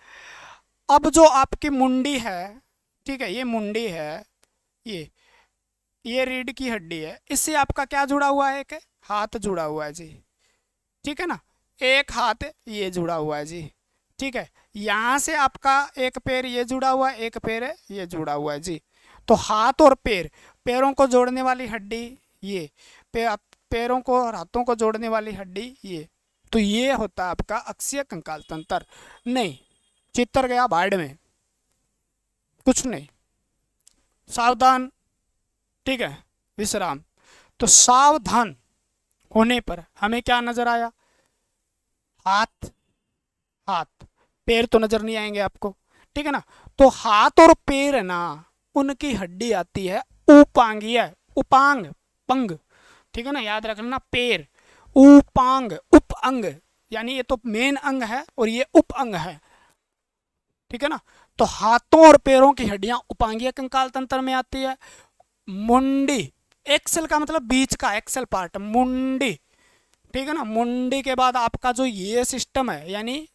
अब जो आपकी मुंडी है, ठीक है, ये मुंडी है, ये ये रीढ़ की हड्डी है, इससे आपका क्या जुड़ा हुआ है? एक हाथ जुड़ा हुआ है जी। ठीक है ना, एक हाथ ये जुड़ा हुआ है जी। ठीक है, यहाँ से आपका एक पैर ये जुड़ा हुआ है, एक पैर ये जुड़ा हुआ है जी। तो हाथ और पैर, पैरों को जोड़ने वाली हड्डी ये, पैरों को और हाथों को जोड़ने वाली हड्डी ये। तो ये होता है आपका अक्षीय कंकाल तंत्र। नहीं, चित्तर गया भाड़ में, कुछ नहीं, सावधान। ठीक है, विश्राम। तो सावधान होने पर हमें क्या नजर आया? हाथ, हाथ, पैर तो नजर नहीं आएंगे आपको। ठीक है ना, तो हाथ और पैर है ना, उनकी हड्डी आती है उपांगीय, उपांग, पंग। ठीक है ना, याद रखना, पैर उपांग, उप अंग, यानी ये तो मेन अंग है और ये उप अंग है। ठीक है ना, तो हाथों और पैरों की हड्डियां उपांगीय कंकाल तंत्र में आती है। मुंडी, एक्सेल का मतलब बीच का, एक्सेल पार्ट, मुंडी। ठीक है ना, मुंडी के बाद आपका जो ये सिस्टम है, यानी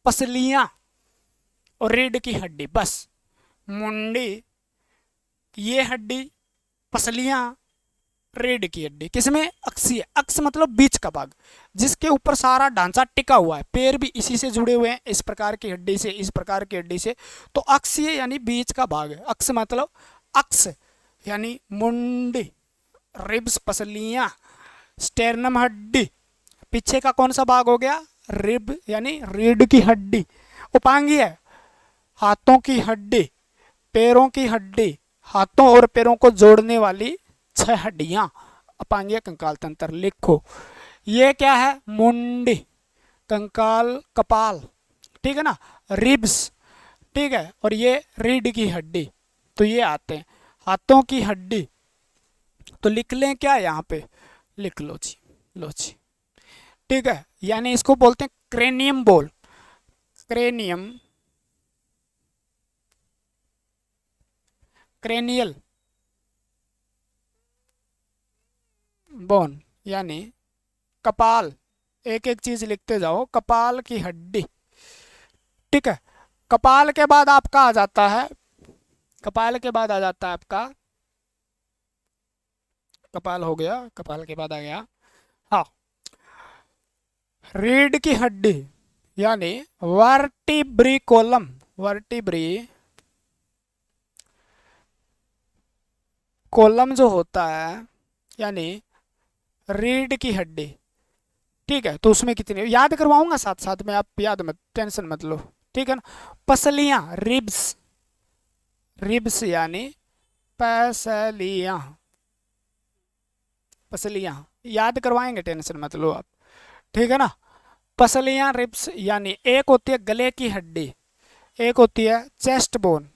पसलियां और रीढ़ की हड्डी, बस मुंडी, ये हड्डी, पसलियां, रीढ़ की हड्डी, किसमें? अक्षीय, अक्ष मतलब बीच का भाग, जिसके ऊपर सारा ढांचा टिका हुआ है। पैर भी इसी से जुड़े हुए हैं, इस प्रकार की हड्डी से, इस प्रकार की हड्डी से। तो अक्षीय यानी बीच का भाग है। अक्ष मतलब अक्ष यानी मुंडी, रिब्स, पसलियां, स्टेर्नम हड्डी, पीछे का कौन सा भाग हो गया? रिब यानी रीढ़ की हड्डी। उपांगीय, हाथों की हड्डी, पैरों की हड्डी, हाथों और पैरों को जोड़ने वाली 6 हड्डियां, अपांगीय कंकाल तंत्र। लिखो, ये क्या है? मुंडी, कंकाल, कपाल, ठीक है ना, रिब्स, ठीक है, और ये रीढ़ की हड्डी। तो ये आते हैं हाथों की हड्डी। तो लिख लें क्या यहाँ पे? लिख लो जी, लो जी। ठीक है, यानी इसको बोलते हैं क्रेनियम बोल, क्रेनियम, क्रेनियल बोन, यानी कपाल। एक एक चीज लिखते जाओ, कपाल की हड्डी। ठीक है, कपाल के बाद आपका आ जाता है, कपाल के बाद आ जाता है आपका, कपाल हो गया, कपाल के बाद आ गया, हाँ, रीढ़ की हड्डी, यानी वर्टिब्री कोलम, वर्टिब्री कोलम जो होता है, यानी रीढ़ की हड्डी। ठीक है, तो उसमें कितनी याद करवाऊंगा साथ साथ में, आप याद मत, टेंशन मत लो। ठीक है ना, पसलियां, रिब्स, रिब्स यानी पसलियां, पसलियां याद करवाएंगे, टेंशन मत लो आप। ठीक है ना, पसलियां, रिब्स, यानी एक होती है गले की हड्डी, एक होती है चेस्ट बोन,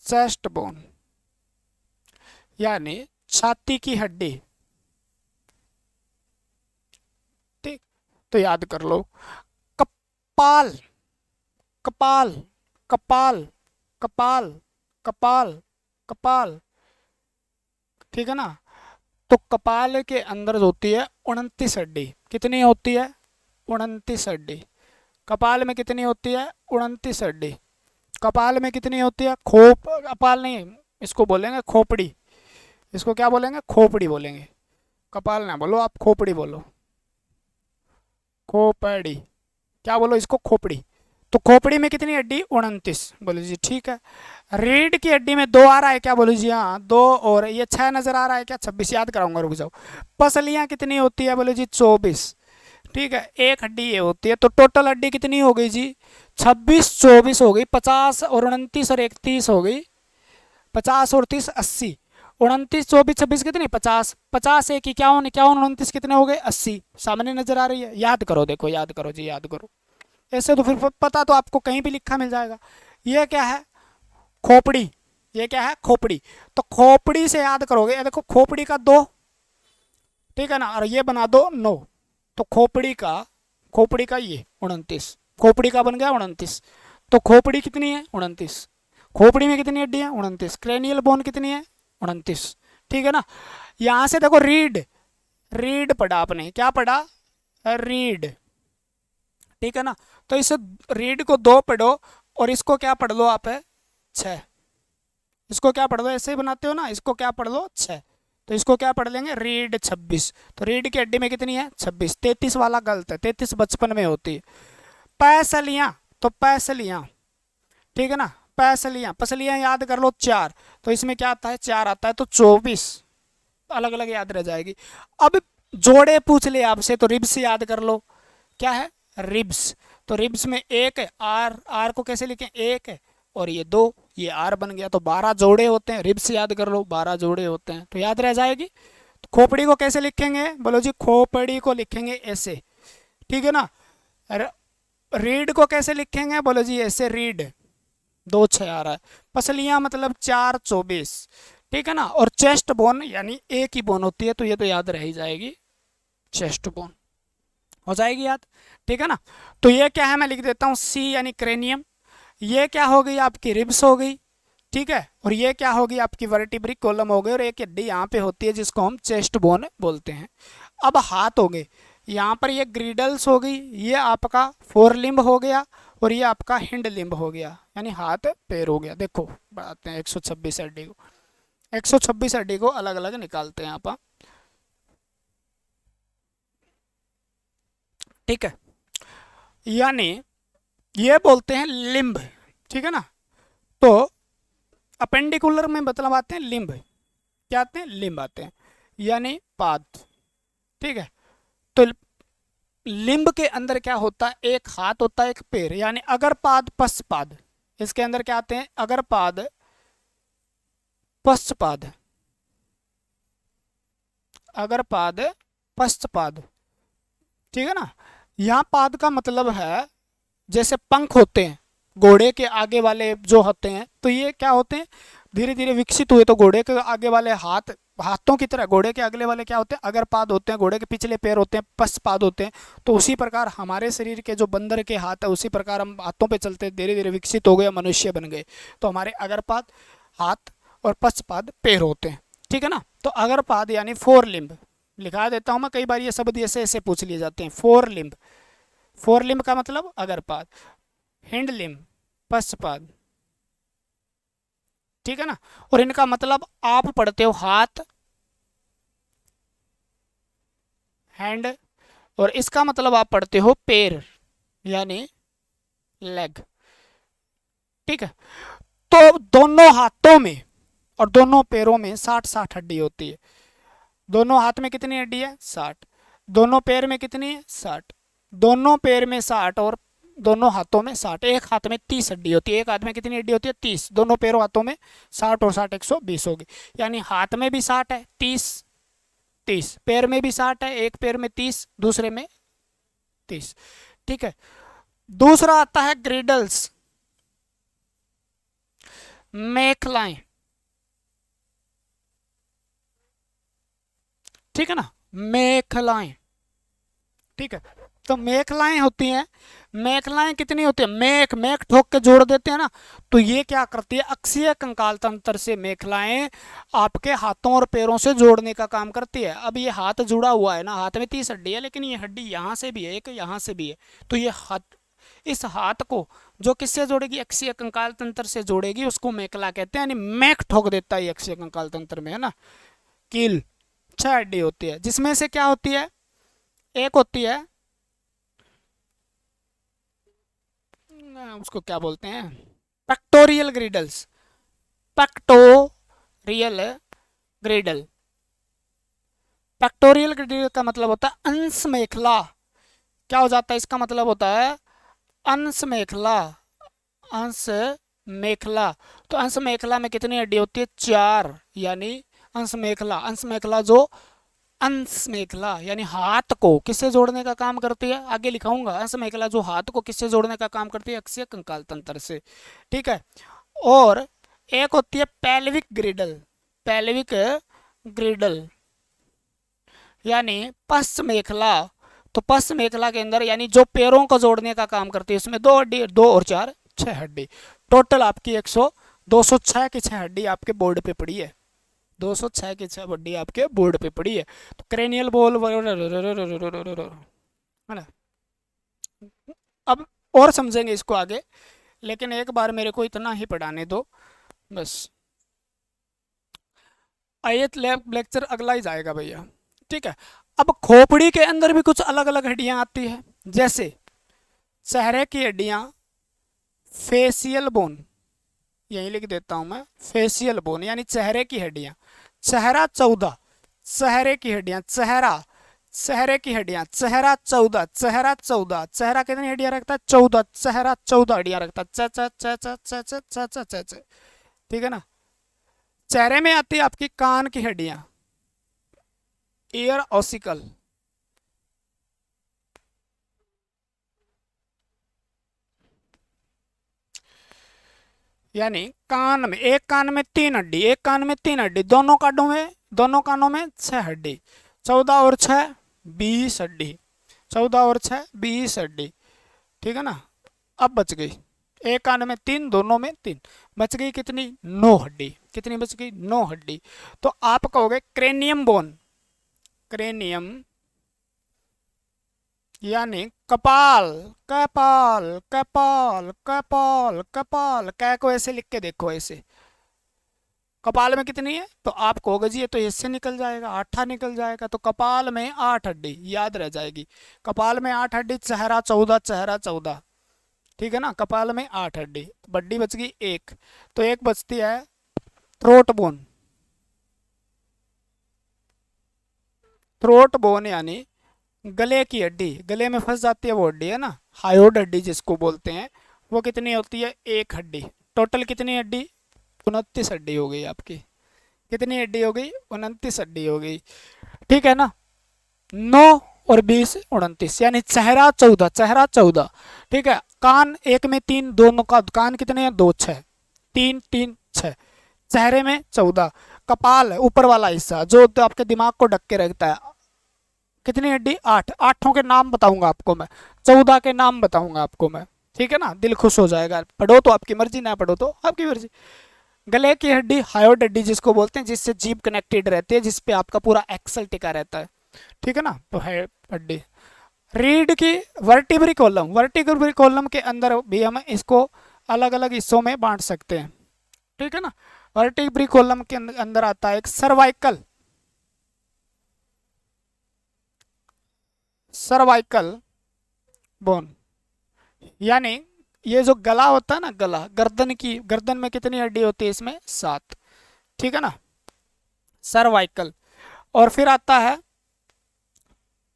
चेस्ट बोन यानी छाती की हड्डी। ठीक, तो याद कर लो, कपाल, कपाल, कपाल, कपाल, कपाल, कपाल। ठीक है ना, तो कपाल के अंदर होती है 29 हड्डी। कितनी होती है? 29 हड्डी। कपाल में कितनी होती है? 29 हड्डी। कपाल में कितनी होती है? कपाल नहीं, इसको बोलेंगे खोपड़ी, इसको क्या बोलेंगे? खोपड़ी बोलेंगे। कपाल ना बोलो आप, खोपड़ी बोलो, खोपड़ी, क्या बोलो इसको? खोपड़ी। तो खोपड़ी में कितनी हड्डी? 29। बोलो जी ठीक है। रीढ़ की हड्डी में 2 आ रहा है क्या? बोलो जी हाँ 2, और ये 6 नजर आ रहा है क्या? 26 याद कराऊंगा, रुक जाओ। पसलियां कितनी होती है? बोलो जी 24। ठीक है, एक हड्डी ये होती है, तो टोटल हड्डी कितनी हो गई जी? 26, 24 हो गई, 50 और 29 और 31 हो गई, 50 और 30 80, 29, 24, 26 कितनी? 50, 50 एक 51, 51, 29 कितने हो गए? 80। सामने नजर आ रही है? याद करो, देखो याद करो जी, याद करो। ऐसे तो फिर पता तो आपको कहीं भी लिखा मिल जाएगा। ये क्या है? खोपड़ी। ये क्या है? खोपड़ी। तो खोपड़ी से याद करोगे, ये देखो खोपड़ी का 2, ठीक है ना, और ये बना दो 9, तो खोपड़ी का ये 29। खोपड़ी का बन गया 29। तो खोपड़ी कितनी है? 29। खोपड़ी में कितनी हड्डी है? 29। क्रेनियल बोन कितनी है? 29। ठीक है ना। यहां से देखो रीड, रीड पढ़ा आपने, क्या पढ़ा? रीड। ठीक है ना। तो इस रीड को 2 पढ़ो और इसको क्या पढ़ लो आप? 6। इसको क्या पढ़ लो? ऐसे ही बनाते हो ना, इसको क्या पढ़ लो? 6। तो इसको क्या पढ़ लेंगे? रीड 26। तो रीड की हड्डी में कितनी है? 26। 33 वाला गलत है, 33 बचपन में होती है। पैसलियां, तो पैसलियां, ठीक है ना। पैसलियां, पसलियां याद कर लो 4। तो इसमें क्या आता है? 4 आता है, तो 24 अलग अलग याद रह जाएगी। अब जोड़े पूछ ले आपसे तो रिब्स याद कर लो। क्या है? रिब्स। तो रिब्स में 1 है, आर, आर को कैसे लिखें? 1 है और ये 2, ये आर बन गया। तो 12 जोड़े होते हैं, रिब्स याद कर लो, 12 जोड़े होते हैं, तो याद रह जाएगी। तो खोपड़ी को कैसे लिखेंगे? बोलो जी, खोपड़ी को लिखेंगे ऐसे, ठीक है ना। रीड को कैसे लिखेंगे? बोलो जी ऐसे, रीड। 2 6 आ रहा है। पसलियां मतलब 4 24, ठीक है ना। और चेस्ट बोन यानी एक ही बोन होती है, तो ये तो याद रह ही जाएगी, चेस्ट बोन हो जाएगी याद, ठीक है ना। तो ये क्या है? मैं लिख देता हूँ सी यानी क्रेनियम। ये क्या हो गई? आपकी रिब्स हो गई, ठीक है। और ये क्या होगी? आपकी वर्टिब्रिक कॉलम हो गई। और एक हड्डी यहाँ पे होती है जिसको हम चेस्ट बोन बोलते हैं। अब हाथ हो गए, यहाँ पर ये ग्रीडल्स हो गई, ये आपका फोर लिम्ब हो गया और ये आपका हिंड लिम्ब हो गया, यानी हाथ पैर हो गया। देखो बताते हैं 126 हड्डी को, 126 हड्डी को अलग अलग निकालते हैं आप, ठीक है। यानी ये बोलते हैं लिम्ब, ठीक है ना। तो अपेंडिकुलर में मतलब आते हैं लिम्ब, क्या आते हैं? लिम्ब आते हैं, यानी पाद, ठीक है। तो लिम्ब के अंदर क्या होता है? एक हाथ होता है, एक पैर, यानी अग्रपाद पश्चपाद। इसके अंदर क्या आते हैं? अग्रपाद पश्चपाद, अग्रपाद पश्चपाद, ठीक है ना। यहाँ पाद का मतलब है जैसे पंख होते हैं घोड़े के आगे वाले जो होते हैं, तो ये क्या होते हैं? धीरे धीरे विकसित हुए। तो घोड़े के आगे वाले हाथ, हाथों की तरह घोड़े के अगले वाले क्या होते हैं? अग्रपाद होते हैं। घोड़े के पिछले पैर होते हैं पश्चपाद होते हैं। तो उसी प्रकार हमारे शरीर के जो बंदर के हाथ है, उसी प्रकार हम हाथों पे चलते धीरे धीरे विकसित हो गए, मनुष्य बन गए। तो हमारे अग्रपाद हाथ और पश्चपाद पैर होते हैं, ठीक है ना। तो अग्रपाद यानी फोर लिम्ब, लिखा देता हूँ मैं, कई बार ये शब्द ऐसे ऐसे पूछ लिए जाते हैं। फोर लिम्ब, फोर लिम्ब का मतलब अग्रपाद, हिंड लिम्ब पश्चपाद, ठीक है ना। और इनका मतलब आप पढ़ते हो हाथ, हैंड, और इसका मतलब आप पढ़ते हो पैर यानी लेग, ठीक है। तो दोनों हाथों में और दोनों पैरों में 60-60 हड्डी होती है। दोनों हाथ में कितनी हड्डी है? 60। दोनों पैर में कितनी है? 60। दोनों पैर में 60 और दोनों हाथों में 60। एक हाथ में 30 हड्डी होती है। एक हाथ में कितनी हड्डी होती है? 30। दोनों पैरों हाथों में 60 और 60 120 होगी। यानी हाथ में भी 60 है, 30 30, पैर में भी 60 है, एक पैर में 30, दूसरे में 30, ठीक है। दूसरा आता है ग्रिडल्स, मेखलाएं, ठीक है ना, मेखलाएं, ठीक है। तो मेखलाएं होती हैं। मेखलाएं कितनी होती है? मेख, मेख ठोक के जोड़ देते हैं ना, तो ये क्या करती है? अक्षीय कंकाल तंत्र से मेखलाएं आपके हाथों और पैरों से जोड़ने का काम करती है। अब ये हाथ जुड़ा हुआ है ना, हाथ में 30 हड्डी है, लेकिन ये हड्डी यहाँ से भी है, एक यहाँ से भी है। तो ये हाथ, इस हाथ को जो किससे जोड़ेगी? अक्षीय कंकाल तंत्र से जोड़ेगी, उसको मेखला कहते हैं। यानी मेख ठोक देता है अक्षीय कंकाल तंत्र में, है ना। कील 6 हड्डी होती है, जिसमें से क्या होती है? एक होती है, उसको क्या बोलते हैं? Pectoral girdles, pectoral ग्रिडल। पेक्टोरियल ग्रिडल का मतलब होता है अंश मेखला। क्या हो जाता है? इसका मतलब होता है अंश मेखला, अंश मेखला। तो अंश मेखला में कितनी हड्डी होती है? 4। यानी अंश मेखला, अंश मेखला जो अंश मेखला यानी हाथ को किससे जोड़ने का काम करती है? आगे लिखाऊंगा। अंश मेखला जो हाथ को किससे जोड़ने का काम करती है? अक्षीय कंकाल तंत्र से, ठीक है। और एक होती है पेल्विक ग्रिडल, पेल्विक ग्रिडल यानी पश्च मेखला। तो पश्च मेखला के अंदर यानी जो पैरों को जोड़ने का काम करती है उसमें 2 हड्डी, 2 और 4 6 हड्डी, टोटल आपकी 206 की 6 हड्डी आपके बोर्ड पे पड़ी है, 206 की 6 हड्डी आपके बोर्ड पे पड़ी है। तो क्रेनियल बोल है ना। अब और समझेंगे इसको आगे, लेकिन एक बार मेरे को इतना ही पढ़ाने दो बस। आयत लैब लेक्चर अगला ही जाएगा भैया, ठीक है। अब खोपड़ी के अंदर भी कुछ अलग अलग हड्डियां आती है, जैसे चेहरे की हड्डियां, फेशियल बोन, यही लिख देता हूं मैं, फेशियल बोन यानी चेहरे की हड्डियां, चेहरा 14, चेहरे की हड्डियां, चेहरा, चेहरे की हड्डियां, चेहरा 14, चेहरा 14, चेहरा कितनी हड्डियां रखता है 14, चेहरा 14 हड्डियां रखता है, ठीक है ना। चेहरे में आती है आपकी कान की हड्डियां, ईयर ऑसिकल, यानी कान में, एक कान में 3 हड्डी, एक कान में 3 हड्डी, दोनों कानों में 6 हड्डी, 14 और 6 20 हड्डी, 14 और 6 20 हड्डी, ठीक है ना। अब बच गई एक कान में 3, दोनों में 3, बच गई कितनी 9 हड्डी, कितनी बच गई 9 हड्डी। तो आप कहोगे क्रेनियम बोन, क्रेनियम यानी कपाल, कपाल कपाल कपाल कपाल, कै को ऐसे लिख के देखो, ऐसे कपाल में कितनी है, तो आप कहोगे जी ये तो इससे निकल जाएगा, 8 निकल जाएगा, तो कपाल में 8 हड्डी याद रह जाएगी, कपाल में 8 हड्डी, चेहरा 14, चेहरा 14, ठीक है ना। कपाल में 8 हड्डी, बड्डी बच गई एक, तो एक बचती है थ्रोट बोन, थ्रोट बोन यानी गले की हड्डी, गले में फंस जाती है वो हड्डी है ना, हायोड हड्डी जिसको बोलते हैं, वो कितनी होती है 1 हड्डी, टोटल कितनी हड्डी 29 हड्डी हो गई आपकी, कितनी हड्डी हो गई 29 हड्डी हो गई, ठीक है ना। 9 और 20 29, यानी चेहरा 14, चेहरा 14, ठीक है। कान एक में 3, दोनों का कान कितने हैं 2 6, 3 3 6, चेहरे में 14, कपाल ऊपर वाला हिस्सा जो तो आपके दिमाग को ढक के रखता है, कितनी हड्डी 8, आठों के नाम बताऊंगा आपको मैं, 14 के नाम बताऊंगा आपको मैं, ठीक है ना। दिल खुश हो जाएगा, पढ़ो तो आपकी मर्जी, ना पढ़ो तो आपकी मर्जी। गले की हड्डी हायोड हड्डी जिसको बोलते हैं, जिससे जीभ कनेक्टेड रहती है, जिसपे आपका पूरा एक्सल टिका रहता है, ठीक है ना, तो है हड्डी। रीढ़ की वर्टिब्री कॉलम, वर्टिब्री कॉलम के अंदर भी हम इसको अलग अलग हिस्सों में बांट सकते हैं, ठीक है ना। वर्टिब्री कॉलम के अंदर आता है एक सर्वाइकल, सर्वाइकल बोन, यानी ये जो गला होता है ना, गला गर्दन की, गर्दन में कितनी हड्डी होती है इसमें 7, ठीक है ना, सर्वाइकल। और फिर आता है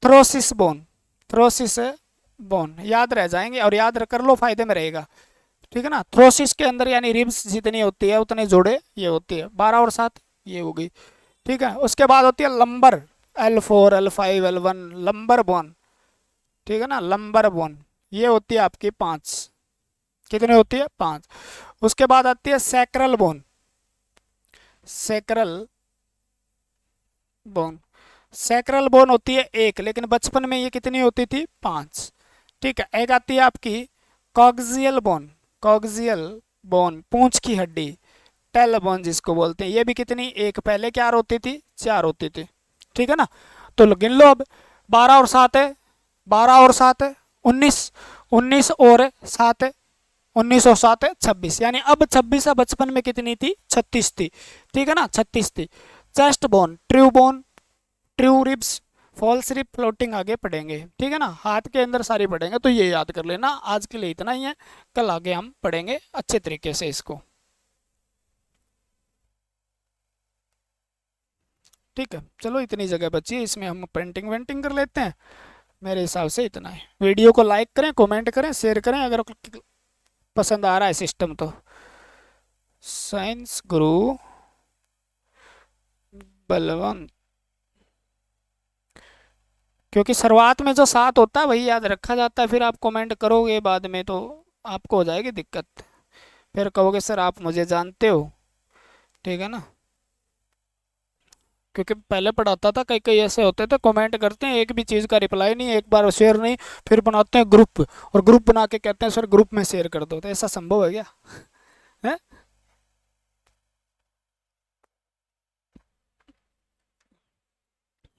थ्रोसिस बोन, थ्रोसिस बोन याद रह जाएंगे, और याद कर लो फायदे में रहेगा, ठीक है ना। थ्रोसिस के अंदर यानी रिब्स जितनी होती है उतने जोड़े ये होती है, 12 और 7 ये हो गई, ठीक है। उसके बाद होती है lumbar, L4 L5 L1 lumbar bone, ठीक है ना, लंबर बोन ये होती है आपकी 5, कितनी होती है 5। उसके बाद आती है sacral bone, sacral bone, sacral bone होती है 1, लेकिन बचपन में ये कितनी होती थी 5, ठीक है। एक आती है आपकी कॉक्सियल बोन, कॉक्सियल बोन पूंछ की हड्डी, टेल बोन जिसको बोलते हैं, ये भी कितनी 1, पहले क्या होती थी 4 होती थी, ठीक है ना। तो गिन लो अब, 12 और 7 है, 12 और 7 है 19, 19 और 7 है 19 और 7 है 26, यानी अब 26 है, बचपन में कितनी थी 36 थी, ठीक है ना 36 थी। Chest bone, true bone, true ribs, false rib, floating आगे पढ़ेंगे, ठीक है ना, हाथ के अंदर सारी पढ़ेंगे, तो ये याद कर लेना। आज के लिए इतना ही है, कल आगे हम पढ़ेंगे अच्छे तरीके से इसको, ठीक है। चलो इतनी जगह बची है, इसमें हम पेंटिंग वेंटिंग कर लेते हैं, मेरे हिसाब से इतना है। वीडियो को लाइक करें, कमेंट करें, शेयर करें अगर पसंद आ रहा है सिस्टम तो। साइंस गुरु बलवंत, क्योंकि शुरुआत में जो 7 होता है वही याद रखा जाता है, फिर आप कमेंट करोगे बाद में तो आपको हो जाएगी दिक्कत, फिर कहोगे सर आप मुझे जानते हो, ठीक है ना। क्योंकि पहले पढ़ाता था, कई कई ऐसे होते थे कमेंट करते हैं, एक भी चीज़ का रिप्लाई नहीं, एक बार शेयर नहीं, फिर बनाते हैं ग्रुप, और ग्रुप बना के कहते हैं सर ग्रुप में शेयर कर दो। तो ऐसा संभव है क्या? है?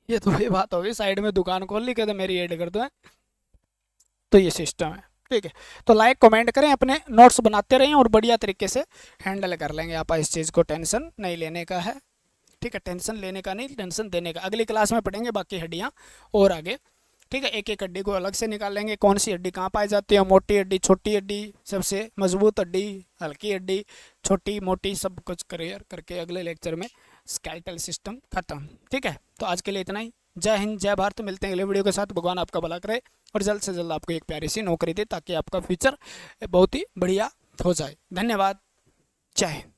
ये तो ये बात होगी, साइड में दुकान खोल ली, कहते मेरी ऐड कर दो, है? तो ये सिस्टम है। ठीक है, तो लाइक कमेंट करें, अपने नोट्स बनाते रहें और बढ़िया तरीके से हैंडल कर लेंगे आप। इस चीज़ को टेंशन नहीं लेने का है। ठीक है, टेंशन लेने का नहीं, टेंशन देने का। अगली क्लास में पढ़ेंगे बाकी हड्डियाँ और आगे। ठीक है, एक एक हड्डी को अलग से निकाल लेंगे, कौन सी हड्डी कहाँ पाई जाती है, मोटी हड्डी, छोटी हड्डी, सबसे मजबूत हड्डी, हल्की हड्डी, छोटी मोटी, सब कुछ क्लियर करके अगले लेक्चर में स्केलेटल सिस्टम खत्म। ठीक है, तो आज के लिए इतना ही। जय हिंद, जय भारत। मिलते हैं अगले वीडियो के साथ। भगवान आपका भला करे और जल्द से जल्द आपको एक प्यारी सी नौकरी दे, ताकि आपका फ्यूचर बहुत ही बढ़िया हो जाए। धन्यवाद। जय हिंद।